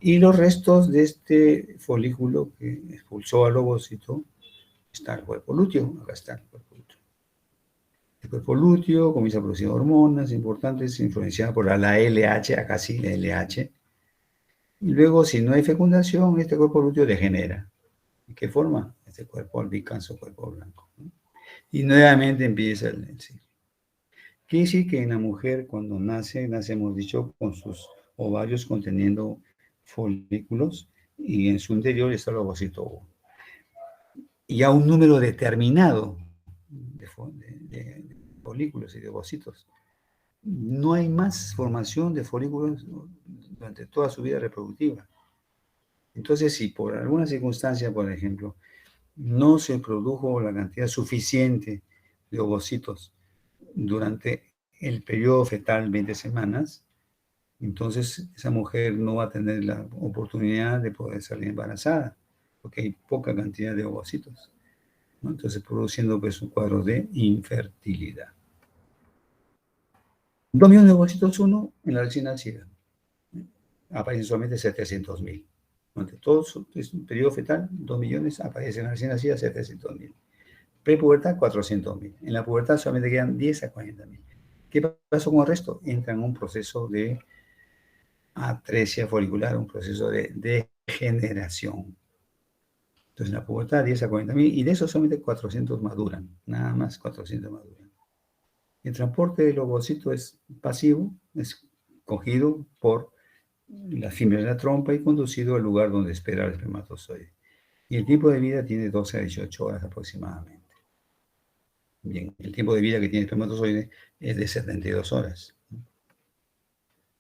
y los restos de este folículo que expulsó al ovocito está el cuerpo lúteo, acá está el cuerpo lúteo. El cuerpo lúteo comienza a producir hormonas importantes influenciadas por la LH, acá sí, la LH, y luego si no hay fecundación, este cuerpo lúteo degenera. ¿De qué forma? Este cuerpo albicans, cuerpo blanco, ¿no? Y nuevamente empieza el ciclo. Quiere decir que en la mujer cuando nace, hemos dicho, con sus ovarios conteniendo folículos y en su interior está el ovocito. Y a un número determinado de folículos y de ovocitos. No hay más formación de folículos durante toda su vida reproductiva. Entonces, si por alguna circunstancia, por ejemplo, no se produjo la cantidad suficiente de ovocitos durante el periodo fetal, 20 semanas, entonces esa mujer no va a tener la oportunidad de poder salir embarazada, porque hay poca cantidad de ovocitos, ¿no? Entonces produciendo pues un cuadro de infertilidad. 2 millones de ovocitos uno en la recién nacida. Aparecen solamente 700.000. Durante todo el periodo fetal, 2 millones, aparecen en la recién nacida 700.000. Prepubertad, 400.000. En la pubertad solamente quedan 10 a 40.000. ¿Qué pasó con el resto? Entra en un proceso de atresia folicular, un proceso de degeneración. Entonces, en la pubertad, 10 a 40.000, y de esos solamente 400 maduran, nada más 400 maduran. El transporte del ovocito es pasivo, es cogido por la fibra de la trompa y conducido al lugar donde espera el espermatozoide. Y el tiempo de vida tiene 12 a 18 horas aproximadamente. Bien, el tiempo de vida que tiene el espermatozoide es de 72 horas.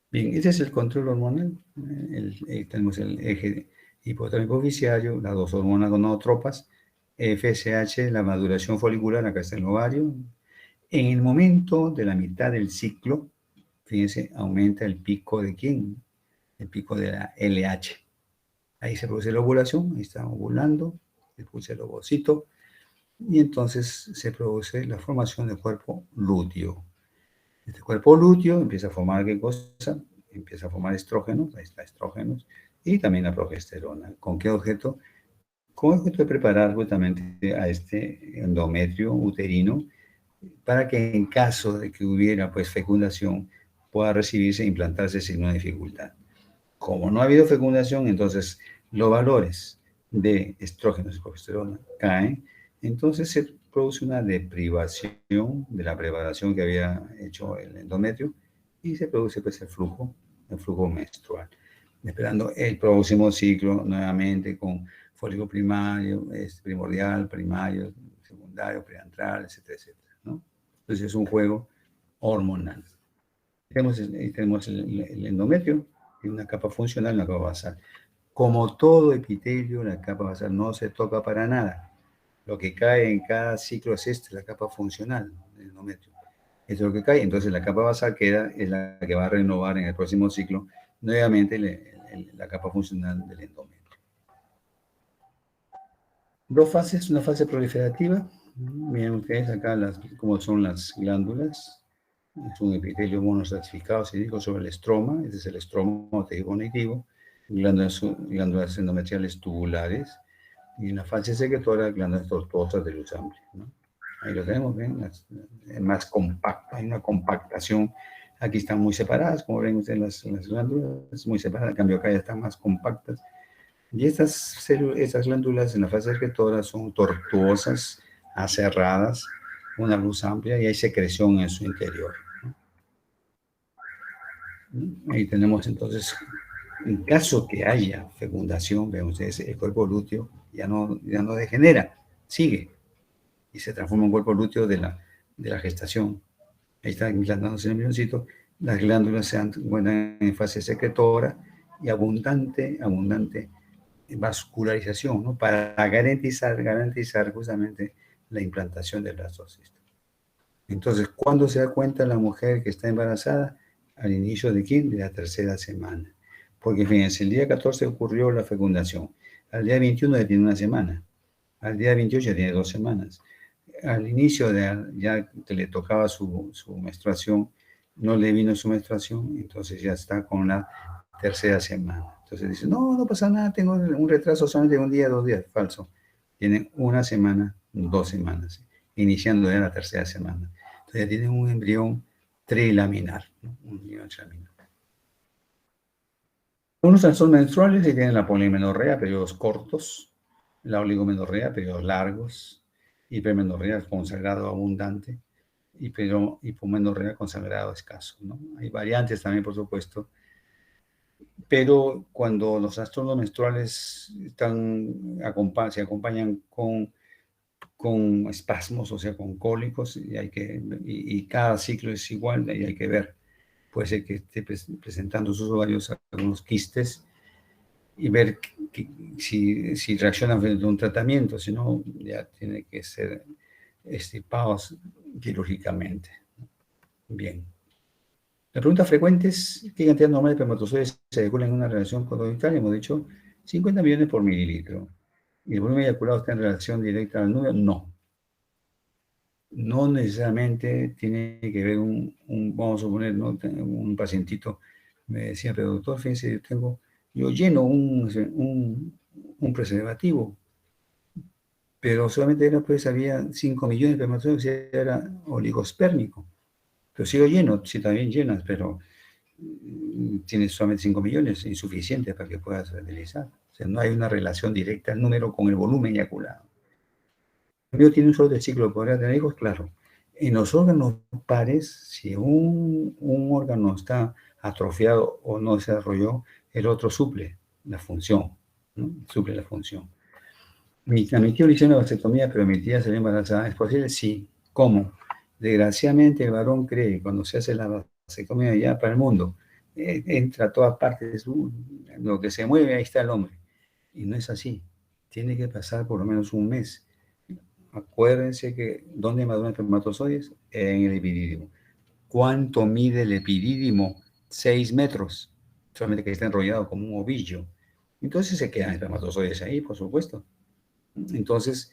Bien, este es el control hormonal. Tenemos el eje hipotálamo oficiario, las dos hormonas gonadotropas, FSH, la maduración folicular, acá está el ovario. En el momento de la mitad del ciclo, fíjense, aumenta el pico de ¿quién? El pico de la LH. Ahí se produce la ovulación, ahí está ovulando, se produce el ovocito, y entonces se produce la formación del cuerpo lúteo. Este cuerpo lúteo empieza a formar ¿qué cosa? Empieza a formar estrógenos, ahí está estrógenos, y también la progesterona. ¿Con qué objeto? Con el objeto de preparar justamente a este endometrio uterino para que en caso de que hubiera pues fecundación pueda recibirse e implantarse sin una dificultad. Como no ha habido fecundación, entonces los valores de estrógenos y progesterona caen, entonces se produce una deprivación de la preparación que había hecho el endometrio y se produce pues el flujo menstrual, esperando el próximo ciclo nuevamente con folículo primario, primordial, primario, secundario, preantral, etcétera, etcétera, ¿no? Entonces es un juego hormonal. Tenemos el endometrio y una capa funcional, una capa basal. Como todo epitelio, la capa basal no se toca para nada. Lo que cae en cada ciclo es la capa funcional del endometrio. Eso es lo que cae. Entonces la capa basal es la que va a renovar en el próximo ciclo nuevamente la capa funcional del endometrio. Dos fases, una fase proliferativa. Miren ustedes acá cómo son las glándulas. Es un epitelio monostratificado cilíndrico sobre el estroma. Este es el estroma o tejido conectivo. Glándulas endometriales tubulares. Y en la fase secretora, glándulas tortuosas de luz amplia, ¿no? Ahí lo tenemos, ¿ven? Es más compacto, hay una compactación. Aquí están muy separadas, como ven ustedes las glándulas, muy separadas. En cambio, acá ya están más compactas. Y estas glándulas en la fase secretora son tortuosas, aserradas, una luz amplia y hay secreción en su interior, ¿no? Ahí tenemos entonces, en caso que haya fecundación, ven ustedes, el cuerpo lúteo ya no degenera, sigue y se transforma en cuerpo lúteo de la gestación. Ahí está implantándose el embrioncito, las glándulas se encuentran en fase secretora y abundante vascularización, ¿no? Para garantizar justamente la implantación del blastocisto. Entonces, ¿cuándo se da cuenta la mujer que está embarazada? Al inicio de ¿quién? De la tercera semana. Porque fíjense, el día 14 ocurrió la fecundación, al día 21 ya tiene una semana, al día 28 ya tiene 2 semanas. Al inicio ya que le tocaba su menstruación, no le vino su menstruación, entonces ya está con la tercera semana. Entonces dice, no pasa nada, tengo un retraso solamente de un día, 2 días. Falso. Tienen una semana, 2 semanas, iniciando ya la tercera semana. Entonces ya tienen un embrión trilaminar, ¿no? Un embrión trilaminar. Unos trastornos menstruales que tienen la polimenorrea, periodos cortos, la oligomenorrea, periodos largos, hipermenorrea con sangrado abundante, hipomenorrea con sangrado escaso, ¿no? Hay variantes también, por supuesto, pero cuando los trastornos menstruales se acompañan con espasmos, o sea, con cólicos, y cada ciclo es igual, y hay que ver. Puede ser que esté presentando sus ovarios algunos quistes y ver si reaccionan frente a un tratamiento, si no, ya tiene que ser extirpados quirúrgicamente. Bien. La pregunta frecuente es: ¿qué cantidad normal de espermatozoides se eyacula en una relación coital? Hemos dicho 50 millones por mililitro. ¿Y el volumen eyaculado está en relación directa al número? No. No necesariamente tiene que ver vamos a suponer, ¿no? Un pacientito me decía, pero doctor, fíjense, yo lleno un preservativo, pero solamente había 5 millones de espermatozoides, era oligospérmico. Pero sigo lleno, sí, también llenas, pero tienes solamente 5 millones, insuficiente para que puedas fertilizar. O sea, no hay una relación directa el número con el volumen eyaculado. El mío tiene un solo ciclo, ¿podría tener hijos? Claro. En los órganos pares, si un órgano está atrofiado o no se desarrolló, el otro suple la función, ¿no? Suple la función. A mi tío le hicieron una vasectomía, pero mi tía salió embarazada. ¿Es posible? Sí. ¿Cómo? Desgraciadamente el varón cree que cuando se hace la vasectomía ya para el mundo, entra a todas partes, lo que se mueve, ahí está el hombre. Y no es así. Tiene que pasar por lo menos un mes. Acuérdense que ¿dónde maduran espermatozoides? En el epidídimo. ¿Cuánto mide el epidídimo? 6 metros. Solamente que está enrollado como un ovillo. Entonces se quedan espermatozoides ahí, por supuesto. Entonces,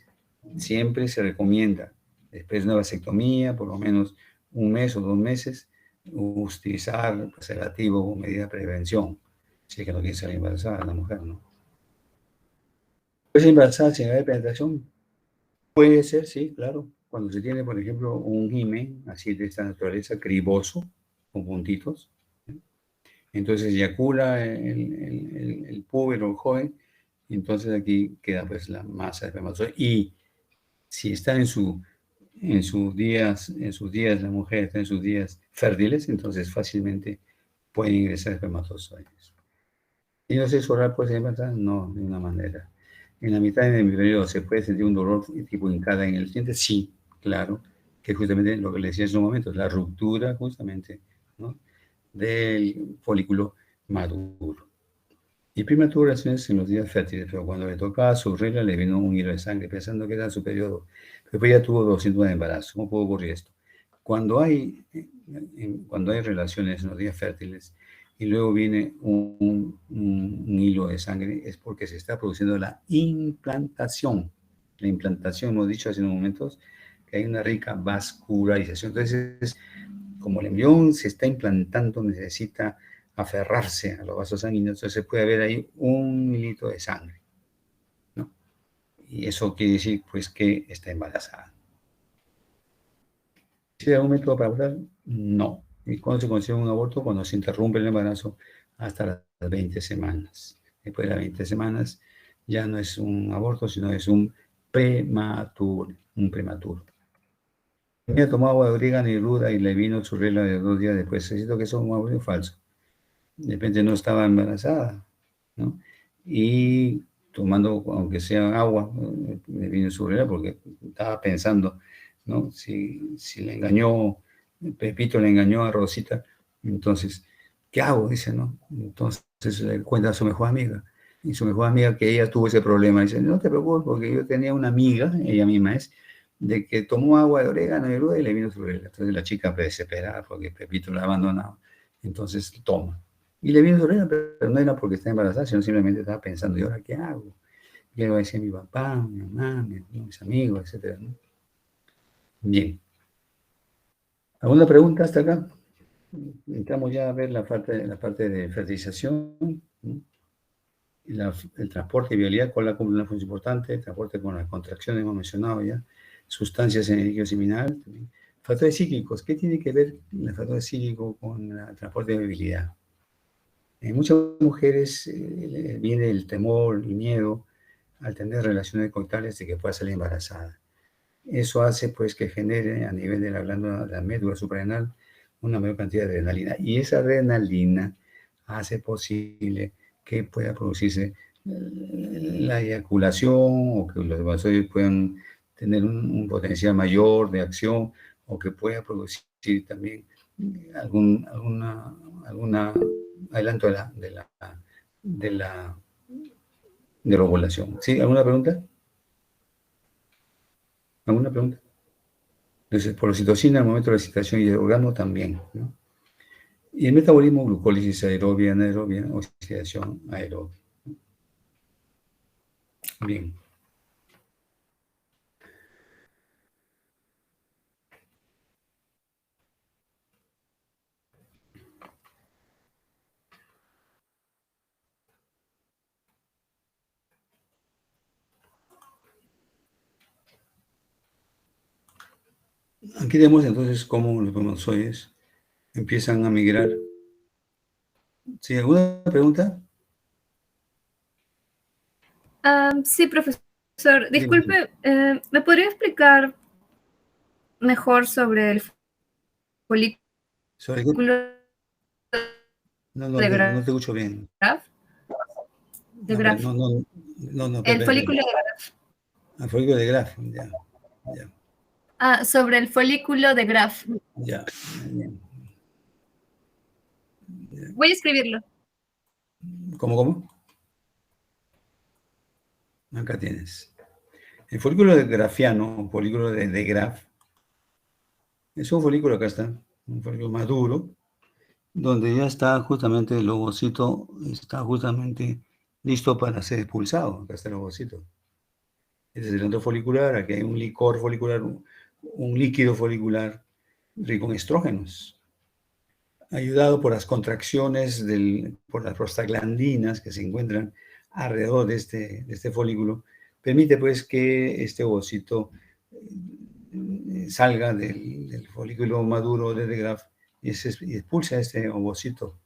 siempre se recomienda, después de una vasectomía, por lo menos un mes o 2 meses, utilizar preservativo como medida de prevención, si es que no quiere salir embarazada la mujer, ¿no? ¿Puede ser embarazada sin haber penetración? Puede ser, sí, claro. Cuando se tiene, por ejemplo, un himen, así de esta naturaleza, criboso, con puntitos, ¿sí? Entonces eyacula el púbero, el joven, y entonces aquí queda pues la masa de espermatozoide. Y si está en su en sus días, la mujer está en sus días fértiles, entonces fácilmente pueden ingresar espermatozoides. ¿Y no sexo oral puede ser embarazada? No, de una manera. En la mitad del periodo se puede sentir un dolor tipo hincada en el diente, sí, claro, que es justamente lo que le decía en su momento, la ruptura justamente, ¿no?, del folículo maduro. Y primero tuvo relaciones en los días fértiles, pero cuando le tocaba su regla le vino un hilo de sangre pensando que era su periodo. Después ya tuvo 2 síntomas de embarazo. ¿Cómo puede ocurrir esto? Cuando hay relaciones en los días fértiles y luego viene un hilo de sangre, es porque se está produciendo la implantación. La implantación, hemos dicho hace unos momentos, que hay una rica vascularización. Entonces, como el embrión se está implantando, necesita aferrarse a los vasos sanguíneos, entonces puede haber ahí un hilito de sangre, ¿no? Y eso quiere decir, pues, que está embarazada. ¿Si hay algún método para abortar? No. ¿Y cuándo se consigue un aborto? Cuando se interrumpe el embarazo hasta las 20 semanas. Después de las 20 semanas ya no es un aborto, sino es un prematuro, un prematuro. Ella tomó agua de orégano y ruda y le vino su regla de 2 días después. Necesito que eso es un aborto falso. De repente no estaba embarazada, ¿no? Y tomando, aunque sea agua, le vino su regla porque estaba pensando, ¿no? Si le engañó, Pepito le engañó a Rosita, entonces, ¿qué hago? Dice, ¿no? Entonces le cuenta a su mejor amiga. Y su mejor amiga, que ella tuvo ese problema, dice, no te preocupes, porque yo tenía una amiga, ella misma es, de que tomó agua de orégano y ruda y le vino su regla. Entonces la chica desesperada porque Pepito la ha abandonado. Entonces toma. Y le vino su regla, pero no era porque está embarazada, sino simplemente estaba pensando, ¿y ahora qué hago? ¿Qué le voy a decir a mi papá, mi mamá, mis amigos, etcétera, ¿no? Bien. ¿Alguna pregunta hasta acá? Entramos ya a ver la parte de fertilización, ¿no? El transporte y vialidad, cuál cumple una función importante, el transporte con las contracciones, hemos mencionado ya, sustancias en el líquido seminal, también. Factores psíquicos, ¿qué tiene que ver el factor psíquico con el transporte de movilidad? En muchas mujeres viene el temor, el miedo al tener relaciones coitales de que pueda salir embarazada. Eso hace pues que genere a nivel de la glándula, la médula suprarrenal, una mayor cantidad de adrenalina. Y esa adrenalina hace posible que pueda producirse la eyaculación o que los vasoides puedan tener un potencial mayor de acción o que pueda producir también alguna adelanto de la, de la ovulación. ¿Sí? ¿Alguna pregunta? ¿Alguna pregunta? Entonces, por oxitocina, al momento de la excitación y el orgasmo también, ¿no? Y el metabolismo, glucólisis aerobia, anaerobia, oxidación aerobia. Bien. Aquí vemos entonces cómo los espermatozoides empiezan a migrar. ¿Sí? ¿Alguna pregunta? Sí, profesor. Dime. Disculpe, ¿me podría explicar mejor sobre el folículo ¿Sobre qué? No, no, de no te escucho bien. Graf? De A ver, Graf. no, no, no, no, El espera. folículo de Graf. El folículo de Graf, ya, ya, Sobre el folículo de Graf. ya, bien. Voy a escribirlo. ¿Cómo? Acá tienes. El folículo de grafiano, folículo de Graf, es un folículo, acá está, un folículo maduro, donde ya está justamente el ovocito, está justamente listo para ser expulsado. Acá está el ovocito. Ese es el centro folicular, aquí hay un licor folicular, un líquido folicular rico en estrógenos, ayudado por las contracciones, por las prostaglandinas que se encuentran alrededor de este folículo, permite pues que este ovocito salga del folículo maduro de Graf y expulsa este ovocito,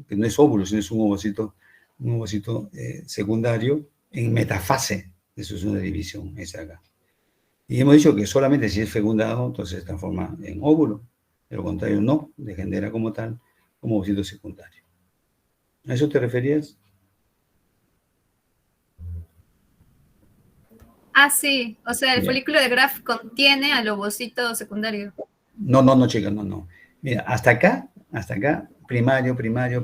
que no es óvulo, sino es un ovocito secundario en metafase. Eso es una división, esa acá. Y hemos dicho que solamente si es fecundado, entonces se transforma en óvulo. De lo contrario, no, degenera como tal, como ovocito secundario. ¿A eso te referías? Ah, sí. O sea, el Ya. folículo de Graf contiene al ovocito secundario. No, chica, no. Mira, hasta acá, primario, primario,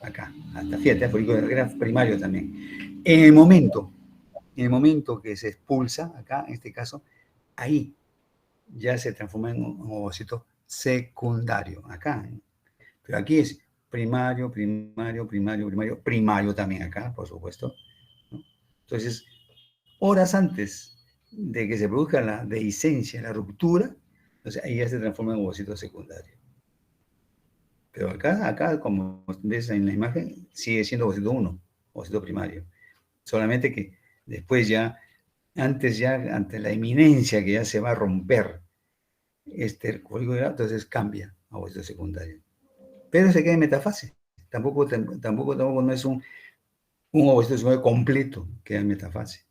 acá. Hasta, fíjate, folículo de Graf primario también. En el momento que se expulsa, acá, en este caso, ahí ya se transforma en un ovocito secundario, acá. Pero aquí es primario también acá, por supuesto, ¿no? Entonces, horas antes de que se produzca la dehiscencia, la ruptura, entonces ahí ya se transforma en ovocito secundario. Pero acá, como ves en la imagen, sigue siendo ovocito 1, ovocito primario. Solamente que después ya, ante la inminencia que ya se va a romper este folículo, entonces cambia a ovocito secundario. Pero se queda en metafase. Tampoco no es un ovocito secundario completo, queda en metafase.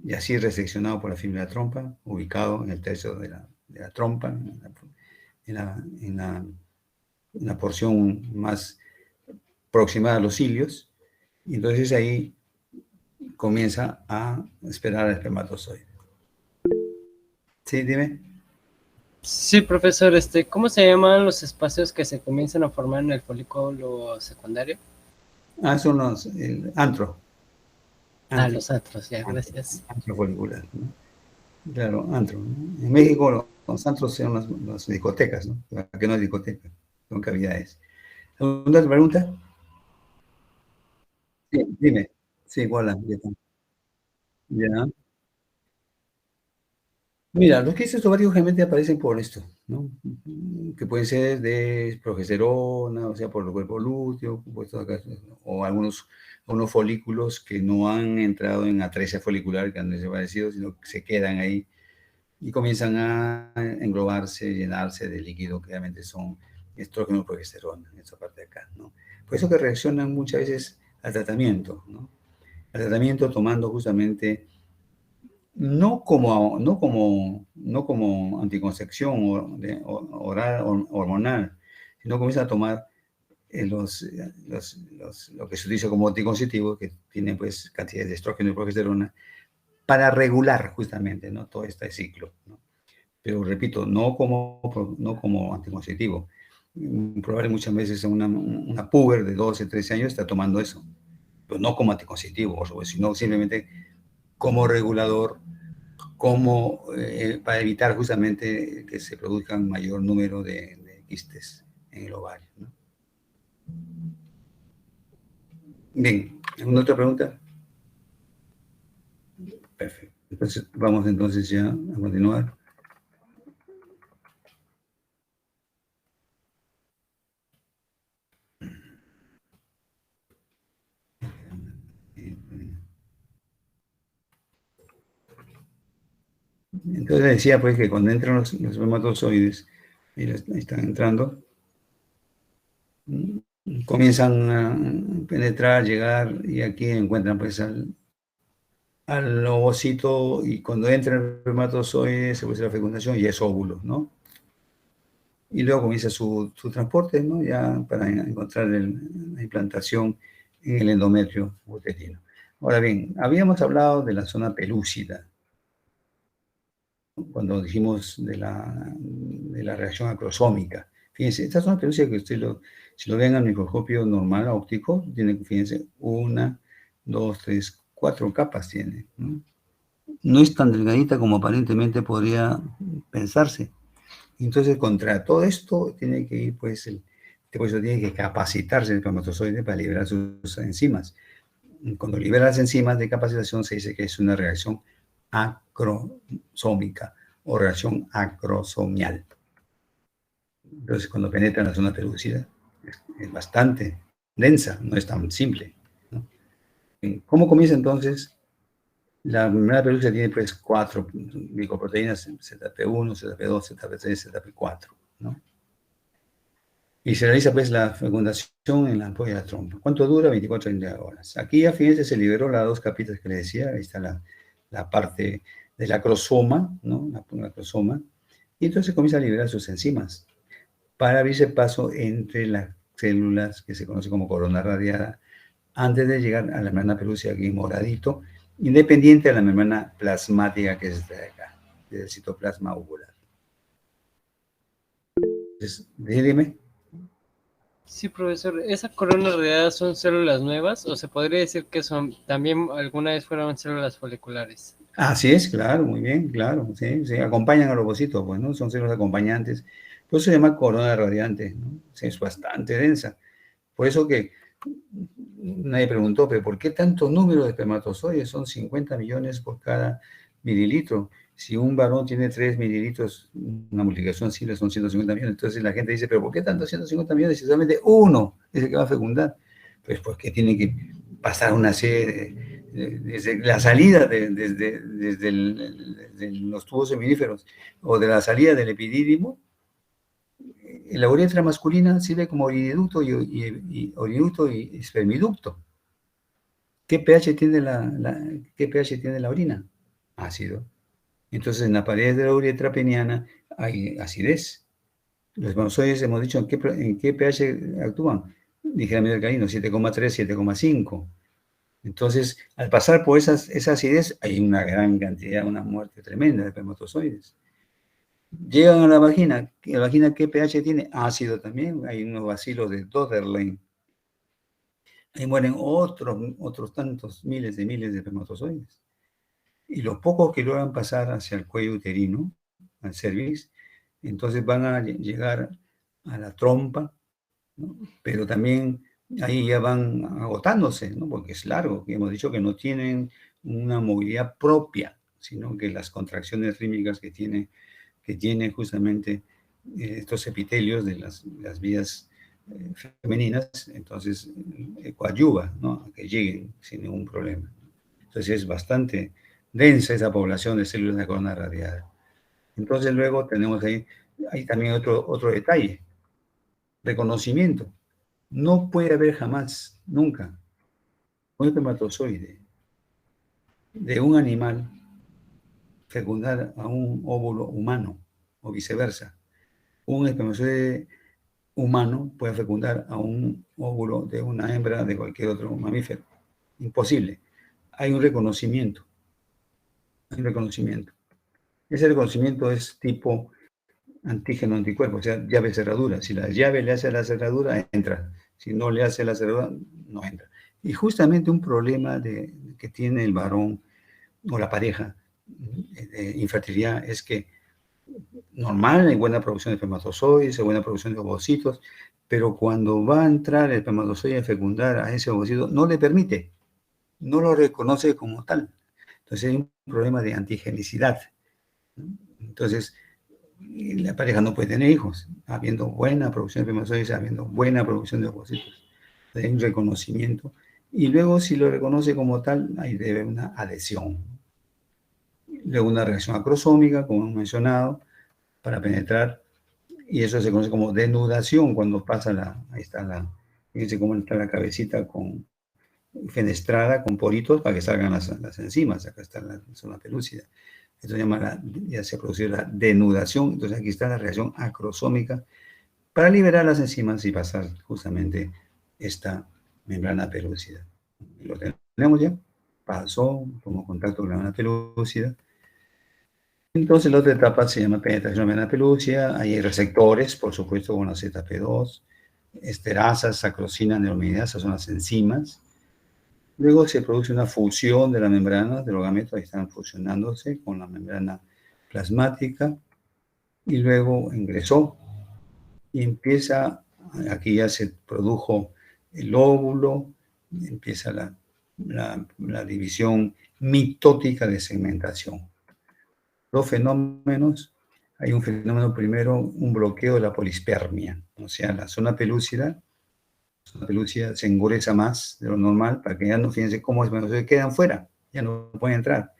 Y así reseccionado por la fibra de la trompa, ubicado en el tercio de la trompa, en la porción más próxima a los cilios. Y entonces ahí comienza a esperar al espermatozoide. ¿Sí? Dime. Sí, profesor, ¿cómo se llaman los espacios que se comienzan a formar en el folículo secundario? Son el antro. Los antros, ya, gracias. Antro folicular, ¿no? Claro, antro, ¿no? En México los antros son las discotecas, ¿no? Que no es discoteca, son cavidades. ¿Alguna otra pregunta? Sí, dime. Sí, hola. Ya. Mira, los quistes ováricos generalmente aparecen por esto, ¿no? Que pueden ser de progesterona, o sea, por el cuerpo lúteo, o algunos folículos que no han entrado en atresia folicular, que han desaparecido, sino que se quedan ahí y comienzan a englobarse, llenarse de líquido, que realmente son estrógeno y progesterona, en esta parte de acá, ¿no? Por eso que reaccionan muchas veces al tratamiento, ¿no? Al tratamiento tomando justamente no como anticoncepción oral hormonal, sino comienza a tomar lo que se utiliza como anticonceptivo, que tiene pues cantidades de estrógeno y progesterona, para regular justamente, ¿no?, todo este ciclo, ¿no? Pero repito, no como anticonceptivo. Probablemente muchas veces una puber de 12, 13 años está tomando eso, pero no como anticonceptivo, sino simplemente como regulador, para evitar justamente que se produzca un mayor número de quistes en el ovario, ¿no? Bien, ¿alguna otra pregunta? Perfecto. Entonces, vamos entonces ya a continuar. Entonces decía pues que cuando entran los espermatozoides, y están entrando, comienzan a penetrar, llegar, y aquí encuentran pues al ovocito, y cuando entra el espermatozoide se produce la fecundación y es óvulo, ¿no? Y luego comienza su transporte, ¿no?, ya para encontrar la implantación en el endometrio uterino. Ahora bien, habíamos hablado de la zona pelúcida, cuando dijimos de la reacción acrosómica. Fíjense, esta zona pelúcida que si lo ven al microscopio normal óptico, tiene, fíjense, 1, 2, 3, 4 capas tiene, ¿no? No es tan delgadita como aparentemente podría pensarse. Entonces, contra todo esto, tiene que ir, pues, por eso tiene que capacitarse el espermatozoide para liberar sus enzimas. Cuando libera las enzimas de capacitación, se dice que es una reacción acrosómica o reacción acrosomial. Entonces, cuando penetra en la zona pelúcida, es bastante densa, no es tan simple, ¿no? ¿Cómo comienza entonces? La membrana pelúcida tiene pues 4 glicoproteínas, ZP1, ZP2, ZP3, ZP4, ¿no? Y se realiza pues la fecundación en la ampolla de la trompa. ¿Cuánto dura? 24 horas. Aquí ya fíjense, se liberó las 2 capitas que les decía. Ahí está la parte del acrosoma, ¿no? La acrosoma, y entonces comienza a liberar sus enzimas para abrirse paso entre las células que se conoce como corona radiada, antes de llegar a la membrana pelúcida aquí moradito, independiente de la membrana plasmática que es esta de acá, del citoplasma ovular. Entonces, dime. Sí, profesor, ¿esas coronas radiadas son células nuevas o se podría decir que son también alguna vez fueron células foliculares? Así es, claro, muy bien, claro, sí, sí, acompañan al ovocito, pues, ¿no? Son células acompañantes. Por eso se llama corona radiante, ¿no? Sí, es bastante densa. Por eso que nadie preguntó, pero ¿por qué tanto número de espermatozoides? Son 50 millones por cada mililitro. Si un varón tiene 3 mililitros, una multiplicación simple son 150 millones. Entonces la gente dice, pero ¿por qué tanto 150 millones si solamente uno es el que va a fecundar? Pues porque tiene que pasar una serie desde la salida, desde los tubos seminíferos o de la salida del epidídimo. La uretra masculina sirve como oriniducto y espermiducto. ¿Qué pH tiene qué pH tiene la orina? Ácido. Entonces, en la pared de la uretra peniana hay acidez. Los espermatozoides hemos dicho en qué pH actúan. Ligeramente alcalino, 7,3, 7,5. Entonces, al pasar por esa acidez, hay una gran cantidad, una muerte tremenda de espermatozoides. Llegan a la vagina ¿qué pH tiene? Ácido también, hay unos bacilos de Döderlein. Ahí mueren otros tantos miles de espermatozoides. Y los pocos que logran pasar hacia el cuello uterino, al cervix, entonces van a llegar a la trompa, ¿no? Pero también ahí ya van agotándose, ¿no? Porque es largo, que hemos dicho que no tienen una movilidad propia, sino que las contracciones rítmicas que tiene justamente estos epitelios de las vías femeninas, entonces coadyuva, ¿no? A que lleguen sin ningún problema. Entonces es bastante densa esa población de células de corona radiada. Entonces luego tenemos ahí también otro detalle, reconocimiento. No puede haber jamás, nunca, un espermatozoide de un animal fecundar a un óvulo humano o viceversa. Un espermatozoide humano puede fecundar a un óvulo de una hembra de cualquier otro mamífero. Imposible. Hay un reconocimiento. Hay un reconocimiento. Ese reconocimiento es tipo antígeno-anticuerpo, o sea, llave cerradura. Si la llave le hace la cerradura, entra. Si no le hace la cerradura, no entra. Y justamente un problema que tiene el varón o la pareja de infertilidad es que normal, hay buena producción de espermatozoides, hay buena producción de ovocitos, pero cuando va a entrar el espermatozoide a fecundar a ese ovocito, no le permite, no lo reconoce como tal. Entonces hay un problema de antigenicidad. Entonces, la pareja no puede tener hijos, habiendo buena producción de espermatozoides, habiendo buena producción de ovocitos. Hay un reconocimiento. Y luego, si lo reconoce como tal, ahí debe una adhesión. Luego una reacción acrosómica, como hemos mencionado, para penetrar, y eso se conoce como denudación cuando pasa ahí está fíjense cómo está la cabecita fenestrada con poritos para que salgan las enzimas, acá está la zona pelúcida. Esto ya se produce la denudación, entonces aquí está la reacción acrosómica para liberar las enzimas y pasar justamente esta membrana pelúcida. Lo tenemos ya, pasó, tomó contacto con la membrana pelúcida. Entonces la otra etapa se llama penetración de membrana pelúcida, hay receptores, por supuesto, con la ZP2, esterasas, sacrosina, neuraminidasa, son las enzimas. Luego se produce una fusión de la membrana de los gametos, ahí están fusionándose con la membrana plasmática, y luego ingresó y empieza, aquí ya se produjo el óvulo, empieza la división mitótica de segmentación. Dos fenómenos, hay un fenómeno primero, un bloqueo de la polispermia, o sea, la zona pelúcida se engresa más de lo normal para que ya no, fíjense cómo se quedan fuera, ya no pueden entrar,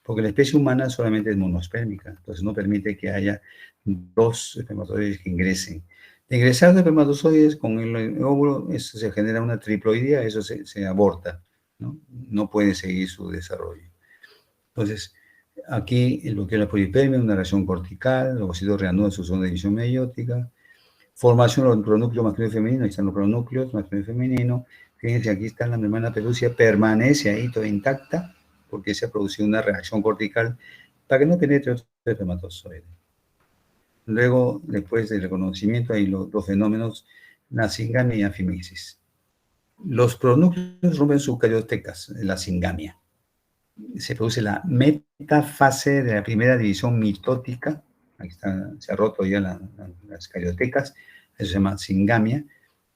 porque la especie humana solamente es monospérmica, entonces no permite que haya dos espermatozoides que ingresen. De ingresar los espermatozoides con el óvulo, eso se genera una triploidea, eso se aborta, ¿no? No puede seguir su desarrollo. Entonces, aquí el bloqueo de la polipermia, una reacción cortical, los ovocitos reanudan su zona de división meiótica, formación de los pronúcleos masculino y femenino, ahí están los pronúcleos masculino y femenino. Fíjense, aquí está la membrana pelúcida, permanece ahí toda intacta, porque se ha producido una reacción cortical para que no penetre otro espermatozoide. Luego, después del reconocimiento, hay los fenómenos nasingamia y anfimixis. Los pronúcleos rompen sus cariotecas, la singamia. Se produce la metafase de la primera división mitótica. Aquí está, se ha roto ya las cariotecas, eso se llama singamia.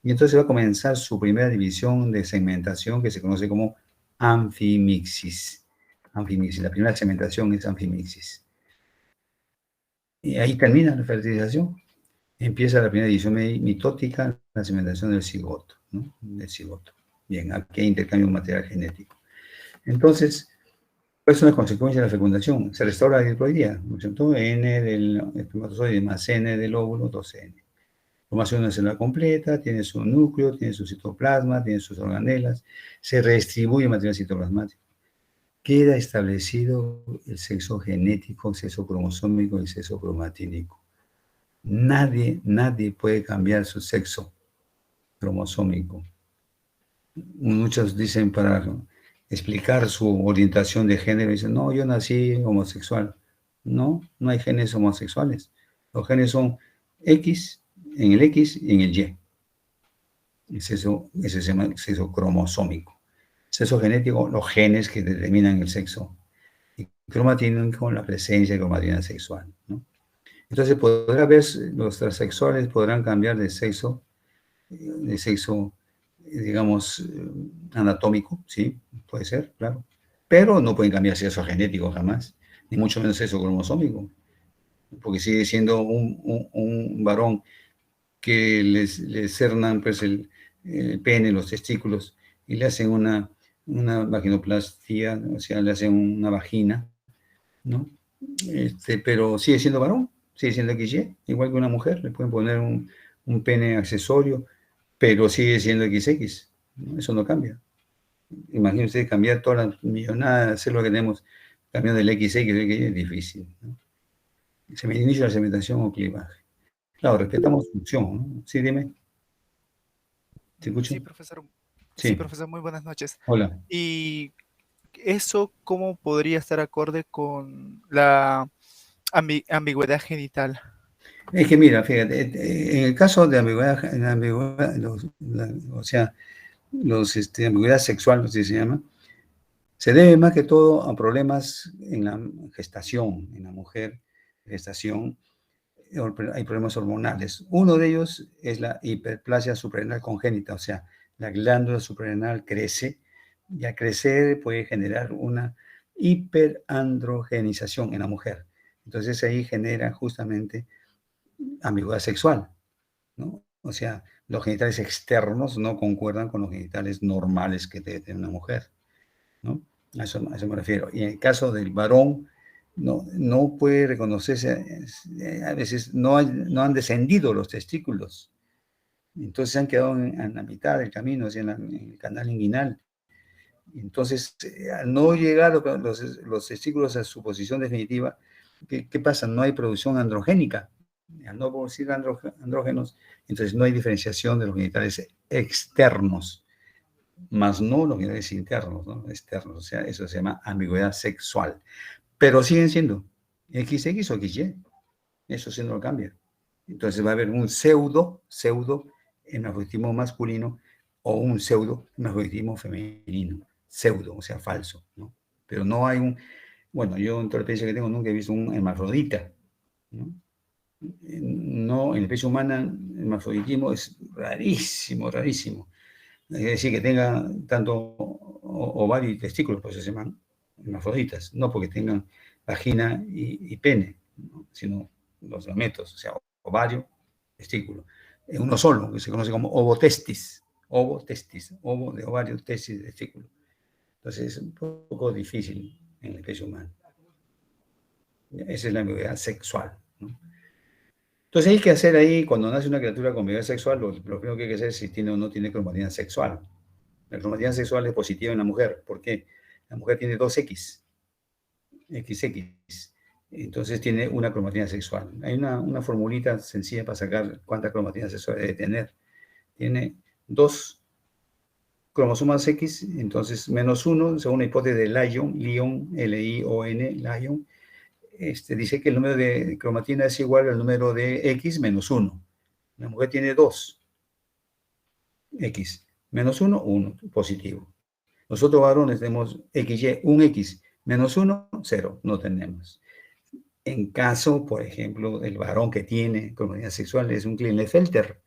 Y entonces va a comenzar su primera división de segmentación que se conoce como anfimixis. Anfimixis, la primera segmentación es anfimixis. Y ahí termina la fertilización. Empieza la primera división mitótica, la segmentación del cigoto, ¿no? Del cigoto. Bien, aquí hay intercambio de material genético. Entonces, ¿cuáles son las consecuencias de la fecundación? Se restaura la diploidía, ¿no es cierto? N del espermatozoide más N del óvulo, 2N. Formación de una célula completa, tiene su núcleo, tiene su citoplasma, tiene sus organelas, se redistribuye el material citoplasmático. Queda establecido el sexo genético, el sexo cromosómico y el sexo cromatínico. Nadie puede cambiar su sexo cromosómico. Muchos dicen para explicar su orientación de género, dicen, no, yo nací homosexual. No, no hay genes homosexuales. Los genes son X, en el X y en el Y. Ese se llama sexo cromosómico. Sexo genético, los genes que determinan el sexo. Y cromatínico, la presencia de cromatina sexual, ¿no? Entonces, podrá ver, los transexuales podrán cambiar de sexo, digamos, anatómico, sí, puede ser, claro. Pero no pueden cambiar sexo genético jamás, ni mucho menos sexo cromosómico, porque sigue siendo un varón que les cernan pues, el pene, los testículos, y le hacen una vaginoplastia, o sea, le hacen una vagina, ¿no? Pero sigue siendo varón, sigue siendo XY, igual que una mujer, le pueden poner un pene accesorio, pero sigue siendo XX, ¿no? Eso no cambia. Imagínense cambiar todas las millonadas de células que tenemos, cambiando del XX, es difícil, ¿no? Se me inicia la segmentación o clivaje. Claro, respetamos función, ¿no? Sí, dime. ¿Te escucho? Sí, profesor. Sí, Sí, profesor, muy buenas noches. hola. ¿Y eso cómo podría estar acorde con la ambigüedad genital? Es que mira, fíjate, en el caso de ambigüedad, o sea, ambigüedad sexual, así se llama, se debe más que todo a problemas en la gestación, en la mujer, gestación, hay problemas hormonales. Uno de ellos es la hiperplasia suprarrenal congénita, o sea, la glándula suprarrenal crece y al crecer puede generar una hiperandrogenización en la mujer. Entonces ahí genera justamente ambigüedad sexual, ¿no? O sea, los genitales externos no concuerdan con los genitales normales que debe tener una mujer, ¿no? A eso me refiero. Y en el caso del varón, no puede reconocerse, a veces no han descendido los testículos, entonces se han quedado en la mitad del camino, o sea, en el canal inguinal. Entonces, al no llegar los testículos a su posición definitiva, ¿qué pasa? No hay producción androgénica. Al no producir andrógenos, entonces no hay diferenciación de los genitales externos, más no los genitales internos, ¿no? Externos. O sea, eso se llama ambigüedad sexual. Pero siguen siendo XX o XY. Eso sí no lo cambia. Entonces va a haber un pseudo hermafroditismo masculino o un pseudo hermafroditismo femenino. Pseudo, o sea, falso, ¿no? Pero no hay bueno, yo en toda la experiencia que tengo nunca he visto un hermafrodita, ¿no? No, en la especie humana el hermafroditismo es rarísimo, rarísimo. Es decir, que tenga tanto ovario y testículos, pues se llaman hermafroditas, no porque tengan vagina y pene, ¿no? Sino los gametos, o sea, ovario, testículo. En uno solo, que se conoce como ovotestis, ovo de ovario, testis, testículo. Entonces es un poco difícil en la especie humana. Esa es la ambigüedad sexual, ¿no? Entonces hay que hacer ahí, cuando nace una criatura con ambigüedad sexual, lo primero que hay que hacer es si tiene o no tiene cromatina sexual. La cromatina sexual es positiva en la mujer. ¿Por qué? La mujer tiene 2X. XX. Entonces tiene una cromatina sexual. Hay una formulita sencilla para sacar cuántas cromatinas sexuales debe tener. Tiene 2 cromosomas X, entonces -1, según la hipótesis de Lyon, L-I-O-N, Lyon, dice que el número de cromatina es igual al número de X menos 1. La mujer tiene 2 X, -1, 1, positivo. Nosotros varones tenemos XY, un X, -1, 0, no tenemos. En caso, por ejemplo, del varón que tiene cromatina sexual es un Klinefelter.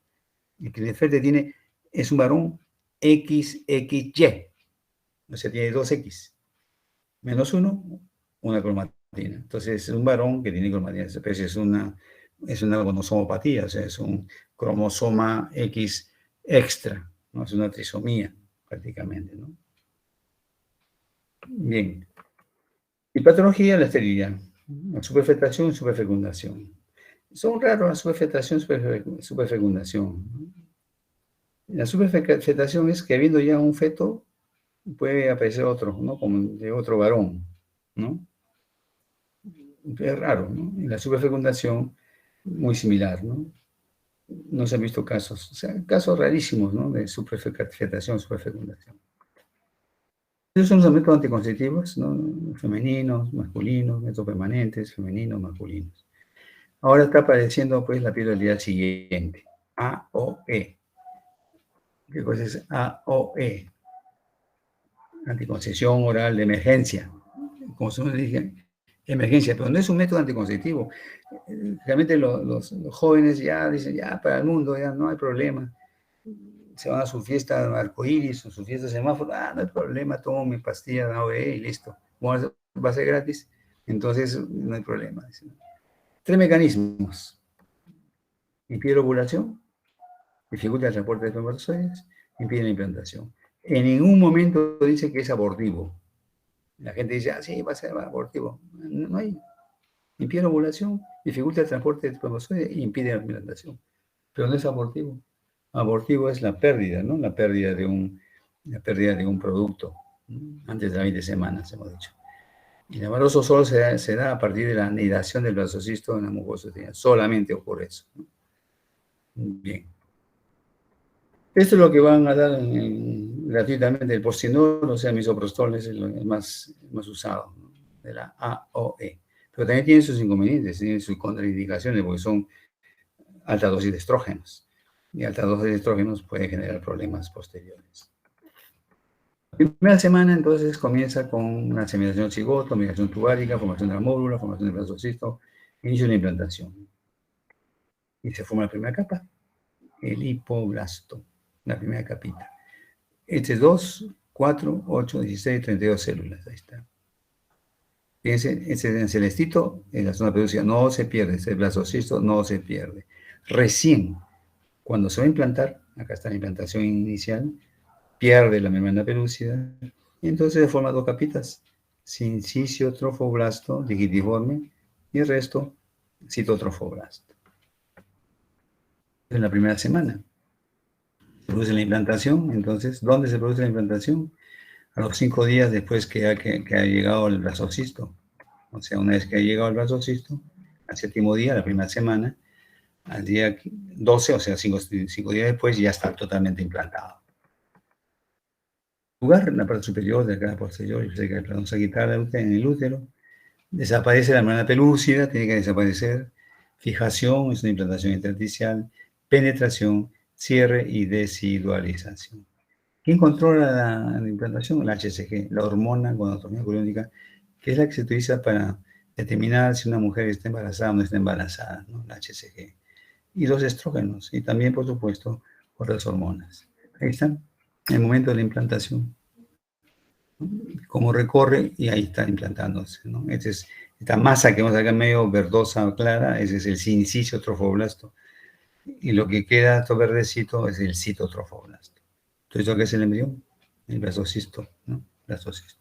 El Klinefelter es un varón XXY, o sea, tiene 2X, -1, una cromatina. Entonces, es un varón que tiene cromatina, pero es una cromosomopatía, o sea, es un cromosoma X extra, ¿no? Es una trisomía, prácticamente, ¿no? Bien. Y patología, la esterilidad, la superfectación y superfecundación. Son raros la superfectación y superfecundación, ¿no? La superfectación es que habiendo ya un feto, puede aparecer otro, ¿no? Como de otro varón, ¿no? Es raro, ¿no? Y la superfecundación, muy similar, ¿no? No se han visto casos, o sea, casos rarísimos, ¿no? De superfectación, superfecundación. Esos son los métodos anticonceptivos, ¿no? Femeninos, masculinos, métodos permanentes, femeninos, masculinos. Ahora está apareciendo, pues, la píldora siguiente, AOE. ¿Qué cosa es AOE? Anticoncepción oral de emergencia. Como se dice, emergencia, pero no es un método anticonceptivo. Realmente los jóvenes ya dicen, ya para el mundo, ya no hay problema. Se van a su fiesta arcoíris o su fiesta semáforo, no hay problema, tomo mi pastilla de AOE y listo. Va a ser gratis, entonces no hay problema. 3 mecanismos. Impide la ovulación, dificulta el transporte de espermatozoides, impide la implantación. En ningún momento dice que es abortivo. La gente dice, sí, va a ser abortivo. No hay. Impide la ovulación, dificulta el transporte de espermatozoides y impide la implantación. Pero no es abortivo. Abortivo es la pérdida, ¿no? La pérdida de un producto, ¿no? Antes de las 20 semanas, hemos dicho. Y el embarazo solo se da a partir de la anidación del blastocisto en la mucosa uterina. Solamente ocurre eso, ¿no? Bien. Esto es lo que van a dar gratuitamente el Postinor, o sea, misoprostol es el más usado, ¿no? De la AOE. Pero también tiene sus inconvenientes, tiene sus contraindicaciones, porque son alta dosis de estrógenos. Y alta dosis de estrógenos puede generar problemas posteriores. La primera semana, entonces, comienza con la seminación cigoto, migración tubárica, formación de la módula, formación del blastocisto, inicio de la implantación. Y se forma la primera capa, el hipoblasto, la primera capita. Este es 2, 4, 8, 16, 32 células, ahí está. Fíjense, ese en celestito, en la zona pelúcida, no se pierde, ese blastocisto no se pierde. Recién, cuando se va a implantar, acá está la implantación inicial, pierde la membrana pelúcida, y entonces se forman 2 capitas, sincicio trofoblasto, digitiforme, y el resto, citotrofoblasto. En la primera semana se produce la implantación. Entonces, ¿dónde se produce la implantación? A los 5 días después que ha llegado el blastocisto. O sea, una vez que ha llegado el blastocisto, al 7º día, la primera semana, al día 12, o sea, 5 días después, ya está totalmente implantado. Lugar, en la parte superior del canal posterior, cerca del plano sagital en el útero, desaparece la membrana pelúcida, tiene que desaparecer. Fijación, es una implantación intersticial. Penetración, cierre y desidualización. ¿Quién controla la implantación? La HCG, la hormona gonadotrofina coriónica, que es la que se utiliza para determinar si una mujer está embarazada o no está embarazada, ¿no? La HCG. Y los estrógenos, y también, por supuesto, otras hormonas. Ahí están, en el momento de la implantación. Cómo recorre, y ahí está implantándose, ¿no? Esta masa que vemos acá medio verdosa clara, ese es el sincicio trofoblasto. Y lo que queda todo verdecito es el citotrofoblasto. Entonces, ¿lo que es el embrión? El blastocisto, ¿no? Blastocisto.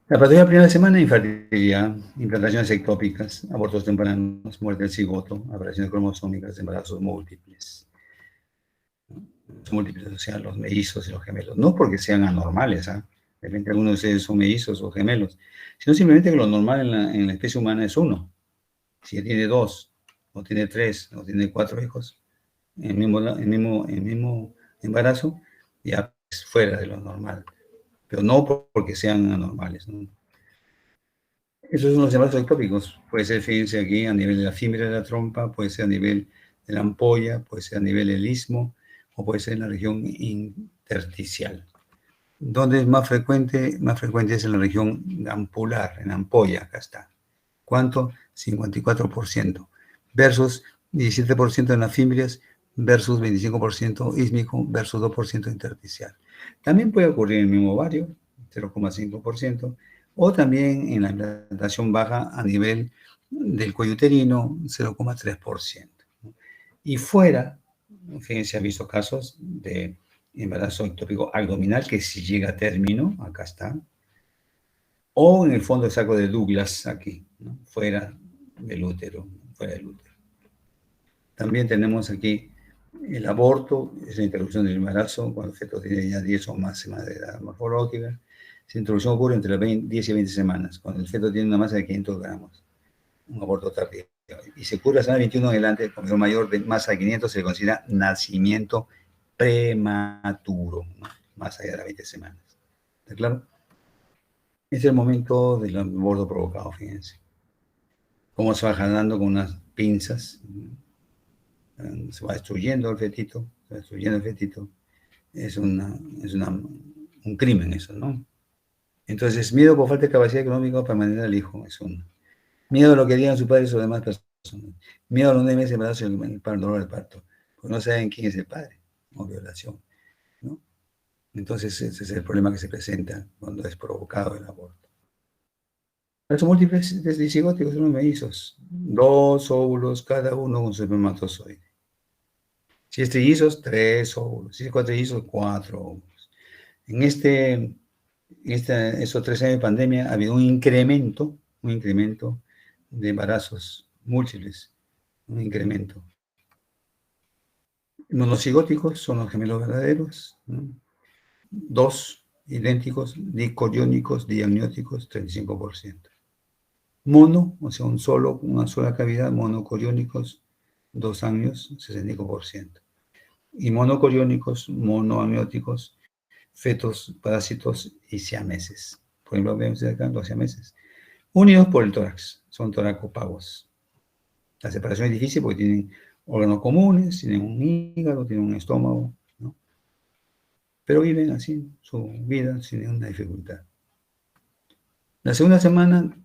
La patología de la primera semana, infertilidad, implantaciones ectópicas, abortos tempranos, muerte del cigoto, aberraciones cromosómicas, embarazos múltiples. Múltiples, o sea, los mellizos y los gemelos. No porque sean anormales, ¿eh? De repente algunos de ustedes son mellizos o gemelos, sino simplemente que lo normal en la especie humana es uno. Si tiene dos, o tiene tres, o tiene cuatro hijos, en el mismo embarazo, ya es fuera de lo normal, pero no porque sean anormales, ¿no? Esos son los embarazos ectópicos. Puede ser, fíjense aquí, a nivel de la fímbria de la trompa, puede ser a nivel de la ampolla, puede ser a nivel del istmo, o puede ser en la región intersticial. Donde es más frecuente es en la región ampular, en ampolla, acá está. ¿Cuánto? 54%, versus 17% en las fimbrias, versus 25% ísmico, versus 2% intersticial. También puede ocurrir en el mismo ovario, 0,5%, o también en la implantación baja a nivel del cuello uterino, 0,3%. Y fuera, fíjense, ha visto casos de embarazo ectópico abdominal que si llega a término, acá está, o en el fondo del saco de Douglas, aquí, ¿no? Fuera del útero, fuera del útero. También tenemos aquí el aborto, es la interrupción del embarazo, cuando el feto tiene ya 10 o más semanas de edad morfológica. Esa interrupción ocurre entre las 10 y 20 semanas, cuando el feto tiene una masa de 500 gramos, un aborto tardío. Y se cura a la semana 21 en adelante, con un mayor de masa de 500 se le considera nacimiento prematuro, ¿no? Más allá de las 20 semanas. ¿Está claro? Es el momento del aborto provocado, fíjense. Cómo se va jalando con unas pinzas, se va destruyendo el fetito, se va destruyendo el fetito. Es un crimen eso, ¿no? Entonces, miedo por falta de capacidad económica para mantener al hijo, es uno. Miedo a lo que digan sus padres o demás personas. Miedo a los 9 meses de embarazo y el dolor del parto, porque no saben quién es el padre, o violación, ¿no? Entonces, ese es el problema que se presenta cuando es provocado el aborto. Los múltiples dicigóticos son los mellizos, 2 óvulos, cada uno con su espermatozoide. Si es trillizos, 3 óvulos. Si es cuatrillizos, 4 óvulos. En esos 3 años de pandemia ha habido un incremento de embarazos múltiples, un incremento. Monocigóticos son los gemelos verdaderos, ¿no? 2 idénticos, dicoriónicos, diamnióticos, 35%. Mono, o sea, una sola cavidad, monocoriónicos, 2 años, 65%. Y monocoriónicos, monoamnióticos, fetos, parásitos y siameses. Por ejemplo, vemos acá los siameses. Unidos por el tórax, son toracopagos. La separación es difícil porque tienen órganos comunes, tienen un hígado, tienen un estómago, ¿no? Pero viven así su vida sin ninguna dificultad. La segunda semana,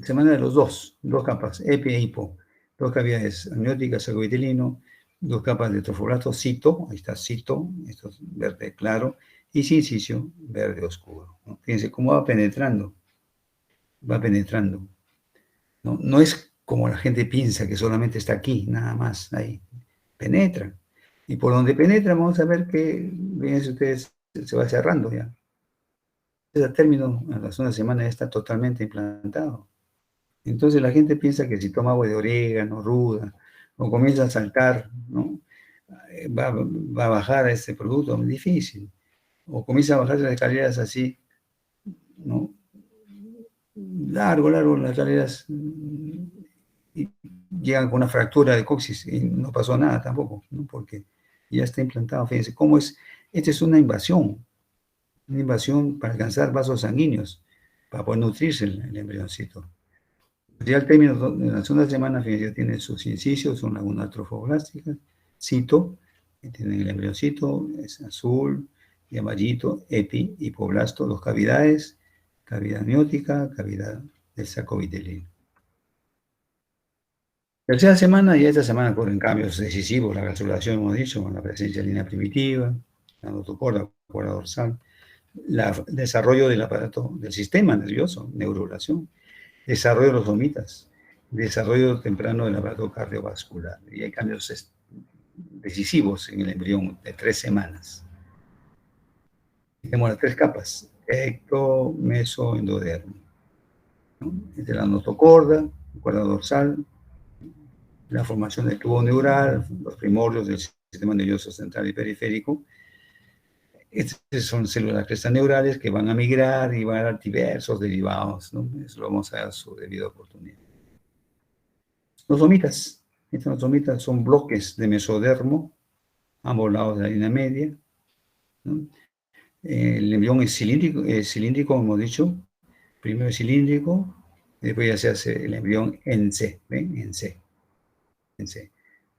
semana de los dos capas, epi e hipo, 2 cavidades amnióticas, saco-vitelino, 2 capas de trofoblasto, cito, ahí está cito, esto es verde claro, y sincicio, verde oscuro, ¿no? Fíjense cómo va penetrando, ¿no? No es como la gente piensa que solamente está aquí, nada más, ahí, penetra. Y por donde penetra vamos a ver que, fíjense ustedes, se va cerrando ya. A término, a la segunda semana ya está totalmente implantado. Entonces la gente piensa que si toma agua de orégano, ruda, o comienza a saltar, ¿no? Va a bajar este producto, es difícil. O comienza a bajar las escaleras así, ¿no? Largo, las escaleras, y llegan con una fractura de coxis y no pasó nada tampoco, ¿no? Porque ya está implantado. Fíjense cómo es, esta es una invasión para alcanzar vasos sanguíneos, para poder nutrirse el embrioncito. Ya al término de la segunda semana, fíjense, tiene sus incisios, son lagunas trofoblásticas, cito, que tienen el embrioncito, es azul y amarillito, epi, hipoblasto, 2 cavidades, cavidad amniótica, cavidad del saco vitelino. Tercera semana, y esta semana ocurren cambios decisivos, la gastrulación, hemos dicho, con la presencia de línea primitiva, la notocorda, cuerda dorsal, el desarrollo del aparato, del sistema nervioso, neurulación, desarrollo de los somitas, desarrollo temprano del aparato cardiovascular. Y hay cambios decisivos en el embrión de 3 semanas. Tenemos las 3 capas, ecto, meso, endodermo, ¿no? Entre la notocorda, cuerda dorsal, la formación del tubo neural, los primordios del sistema nervioso central y periférico, Estas son células crestas neurales que van a migrar y van a dar diversos derivados, ¿no? Eso lo vamos a dar a su debida oportunidad. Nosomitas. Estas nosomitas son bloques de mesodermo, ambos lados de la línea media, ¿no? El embrión es cilíndrico, como hemos dicho. Primero es cilíndrico, después ya se hace el embrión en C, ¿ven? En C.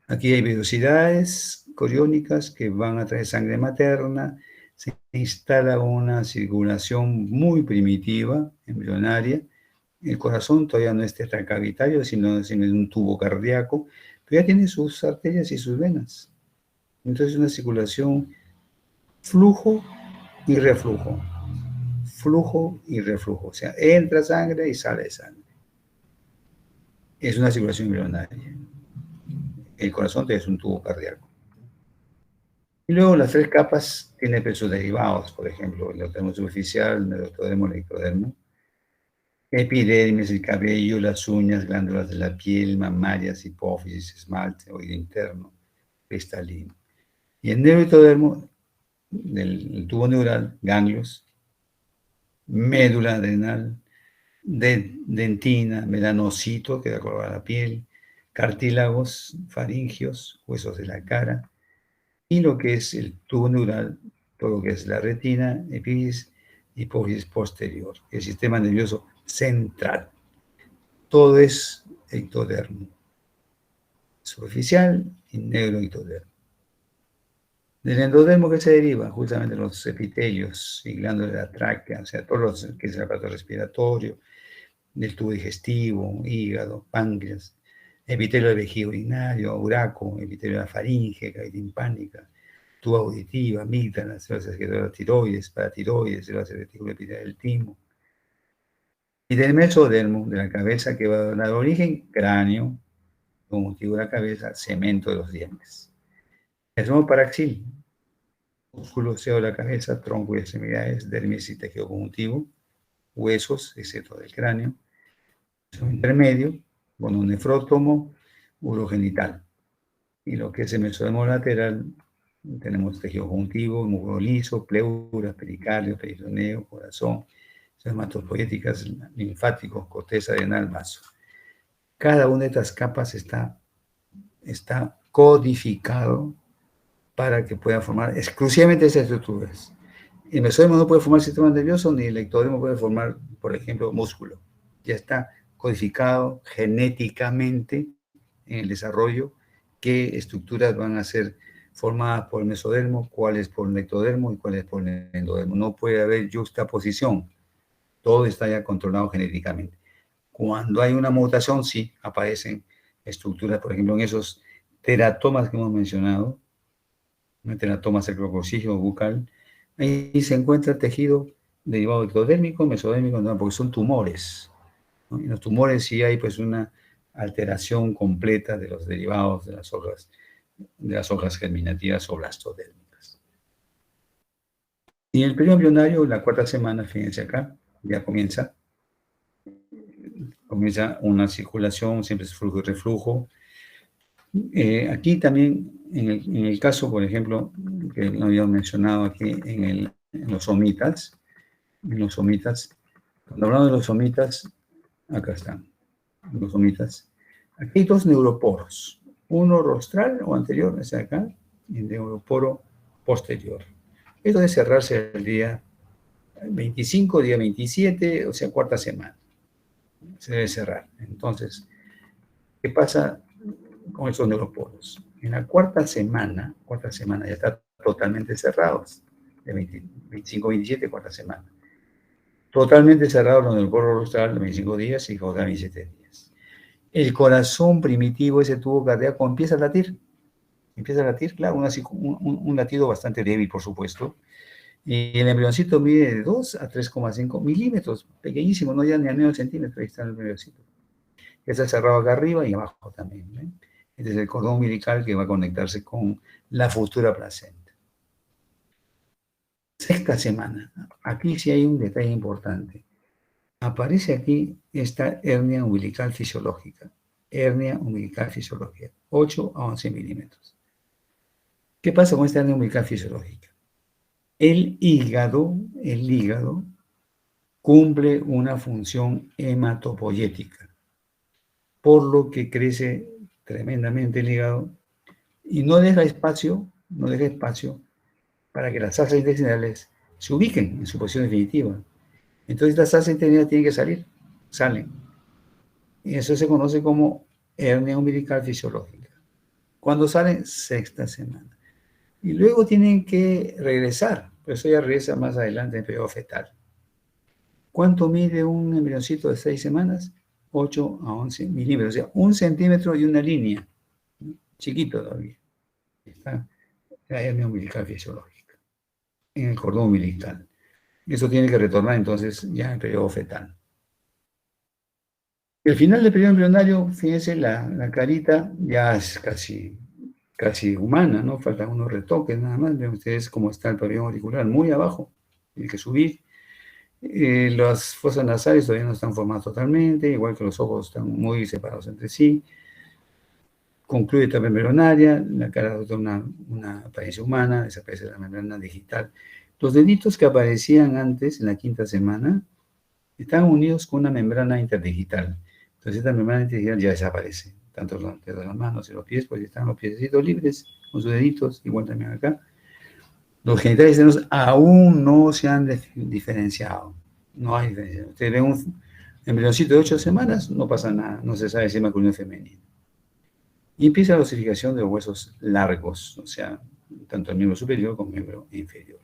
Aquí hay velocidades coriónicas que van a traer sangre materna, se instala una circulación muy primitiva, embrionaria. El corazón todavía no es tetracavitario, sino es un tubo cardíaco, pero ya tiene sus arterias y sus venas. Entonces, una circulación flujo y reflujo. Flujo y reflujo. O sea, entra sangre y sale sangre. Es una circulación embrionaria. El corazón es un tubo cardíaco. Y luego las tres capas tienen sus derivados, por ejemplo, el ectodermo superficial, el ectodermo, el ectodermo. Epidermis, el cabello, las uñas, glándulas de la piel, mamarias, hipófisis, esmalte, oído interno, cristalino. Y el neuroectodermo, el tubo neural, ganglios, médula adrenal, dentina, melanocito, que da color a la piel, cartílagos, faringios, huesos de la cara, y lo que es el tubo neural, todo lo que es la retina, epífisis, hipófisis posterior, el sistema nervioso central. Todo es ectodermo, superficial y neuroectodermo. Del endodermo que se deriva justamente los epitelios y glándulas de la tráquea, o sea, todo lo que es el aparato respiratorio, del tubo digestivo, hígado, páncreas, epitelio del vejiga urinario, uraco, epitelio de la faringe, cavidad timpánica, tubo auditiva, amígdala, células secretoras tiroides, paratiroides, células reticuloepiteliales del timo. Y del mesodermo, de la cabeza, que va a dar origen, cráneo, conjuntivo de la cabeza, cemento de los dientes. El somos paraxil, músculo, seno de la cabeza, tronco y extremidades, dermis y tejido conjuntivo, huesos, excepto del cráneo. El intermedio, con un nefrótomo, urogenital. Y lo que es el mesodermo lateral, tenemos tejido conjuntivo, músculo liso, pleura, pericardio, peritoneo, corazón, hematopoéticas, linfáticos, corteza adrenal, vaso. Cada una de estas capas está codificado para que pueda formar exclusivamente esas estructuras. El mesodermo no puede formar sistema nervioso, ni el ectodermo puede formar, por ejemplo, músculo. Ya está codificado genéticamente en el desarrollo qué estructuras van a ser formadas por el mesodermo, cuáles por el ectodermo y cuáles por el endodermo. No puede haber juxtaposición. Todo está ya controlado genéticamente. Cuando hay una mutación, sí, aparecen estructuras, por ejemplo, en esos teratomas que hemos mencionado, un teratoma cervicococcígeo bucal, ahí se encuentra tejido derivado ectodérmico, mesodérmico, no, porque son tumores, ¿no? En los tumores sí hay pues una alteración completa de los derivados de las hojas germinativas o blastodérmicas. Y en el periodo embrionario, la cuarta semana, fíjense acá, ya comienza una circulación, siempre es flujo y reflujo. Aquí también, en el caso, por ejemplo, que lo habíamos mencionado aquí en los somitas, cuando hablamos de los somitas, acá están, los somitas. Aquí hay dos neuroporos, uno rostral o anterior, es acá, y el neuroporo posterior. Esto debe cerrarse el día 25, día 27, o sea, cuarta semana. Se debe cerrar. Entonces, ¿qué pasa con esos neuroporos? En la cuarta semana ya está totalmente cerrados, de 25, 27, cuarta semana. Totalmente cerrados los neuroporos rostrales de 25 días y caudal 27 días. El corazón primitivo, ese tubo cardíaco, empieza a latir, claro, un latido bastante débil, por supuesto. Y el embrioncito mide de 2 a 3,5 milímetros, pequeñísimo, no ya ni a medio centímetro, ahí está el embrioncito. Está cerrado acá arriba y abajo también, ¿eh? Este es el cordón umbilical que va a conectarse con la futura placenta. Sexta semana, aquí sí hay un detalle importante. Aparece aquí esta hernia umbilical fisiológica, 8 a 11 milímetros. ¿Qué pasa con esta hernia umbilical fisiológica? el hígado cumple una función hematopoyética, por lo que crece tremendamente el hígado y no deja espacio para que las sales intestinales se ubiquen en su posición definitiva. Entonces las sales intestinales tienen que salen. Y eso se conoce como hernia umbilical fisiológica. Cuando salen, sexta semana. Y luego tienen que regresar, pero eso ya regresa más adelante en el periodo fetal. ¿Cuánto mide un embrioncito de 6 semanas? 8 a 11 milímetros, o sea, 1 centímetro y una línea. Chiquito todavía. Está la hernia umbilical fisiológica, en el cordón umbilical. Y eso tiene que retornar entonces ya en el periodo fetal. El final del periodo embrionario, fíjense, la carita ya es casi humana, ¿no? Faltan unos retoques nada más. Ven ustedes cómo está el pabellón auricular, muy abajo. Tiene que subir. Las fosas nasales todavía no están formadas totalmente, igual que los ojos están muy separados entre sí. Concluye etapa embrionaria, la cara adopta una apariencia humana, desaparece la membrana digital. Los deditos que aparecían antes, en la 5ª semana, están unidos con una membrana interdigital. Entonces esta membrana interdigital ya desaparece. Tanto los dedos de las manos y los pies, pues están los piecitos libres, con sus deditos, igual también acá. Los genitales externos aún no se han diferenciado. No hay diferencia. Ustedes ven un embrioncito de 8 semanas, no pasa nada, no se sabe si es masculino o femenino. Y empieza la osificación de los huesos largos, o sea, tanto el miembro superior como el miembro inferior.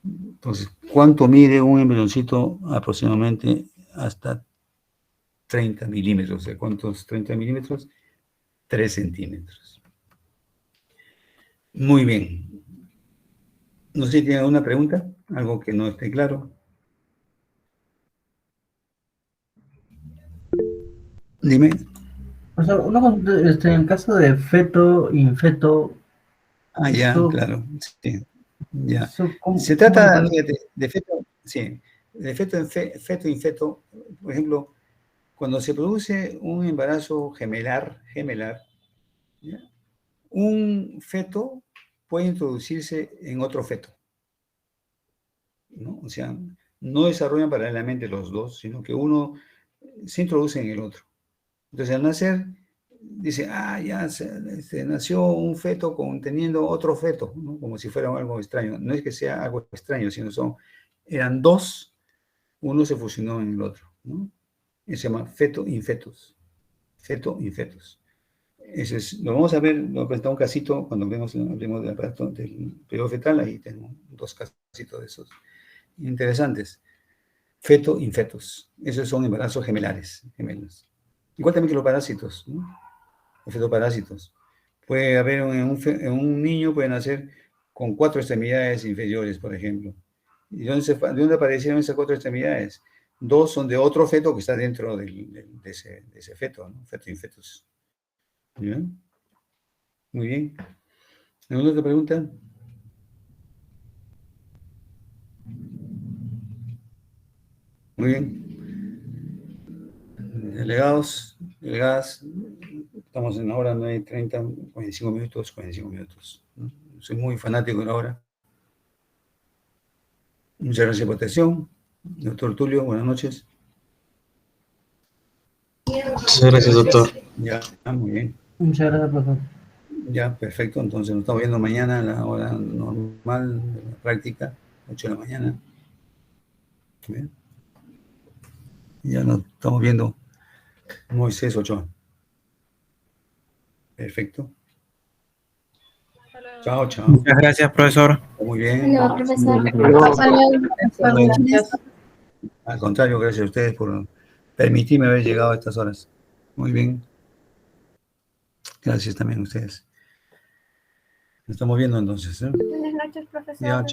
Entonces, ¿cuánto mide un embrioncito? Aproximadamente hasta 30 milímetros. ¿De cuántos 30 milímetros? 3 centímetros. Muy bien. No sé si tienen alguna pregunta, algo que no esté claro. Dime. O sea, en el caso de feto, infeto, Ah, ya, eso, claro. Sí, ya. ¿cómo, Se cómo trata, lo- fíjate, de feto, sí, de feto, infeto, por ejemplo, cuando se produce un embarazo gemelar, ¿ya? Un feto puede introducirse en otro feto, ¿no? O sea, no desarrollan paralelamente los dos, sino que uno se introduce en el otro. Entonces, al nacer, dice, ya nació un feto conteniendo otro feto, ¿no? Como si fuera algo extraño. No es que sea algo extraño, sino eran dos, uno se fusionó en el otro, ¿no? Se llama feto infetus. Feto infetus. Lo vamos a ver, lo presentamos un casito cuando hablemos del aparato del periodo fetal, ahí tenemos 2 casitos de esos interesantes. Feto infetus. Esos son embarazos gemelos. Igual también que los parásitos, ¿no? Los fetoparásitos. Puede haber en un niño, puede nacer con 4 extremidades inferiores, por ejemplo. ¿Y de dónde aparecieron esas 4 extremidades? 2 son de otro feto que está dentro de ese feto, ¿no? Feto infetus. ¿Bien? Muy bien. ¿Alguna otra pregunta? Muy bien. Delegadas, estamos en la hora 9:30, 45 minutos. ¿No? Soy muy fanático de la hora. Muchas gracias por la atención. Doctor Tulio, buenas noches. Muchas gracias, doctor. Ya, muy bien. Muchas gracias, profesor. Ya, perfecto. Entonces nos estamos viendo mañana a la hora normal de la práctica, 8 de la mañana. Bien. Ya nos estamos viendo Moisés Ochoa. Perfecto. Chao, chao. Muchas gracias, profesor. Muy bien. Hola, profesor. Al contrario, gracias a ustedes por permitirme haber llegado a estas horas. Muy bien. Gracias también a ustedes. Nos estamos viendo entonces. Buenas noches, profesor. Ya,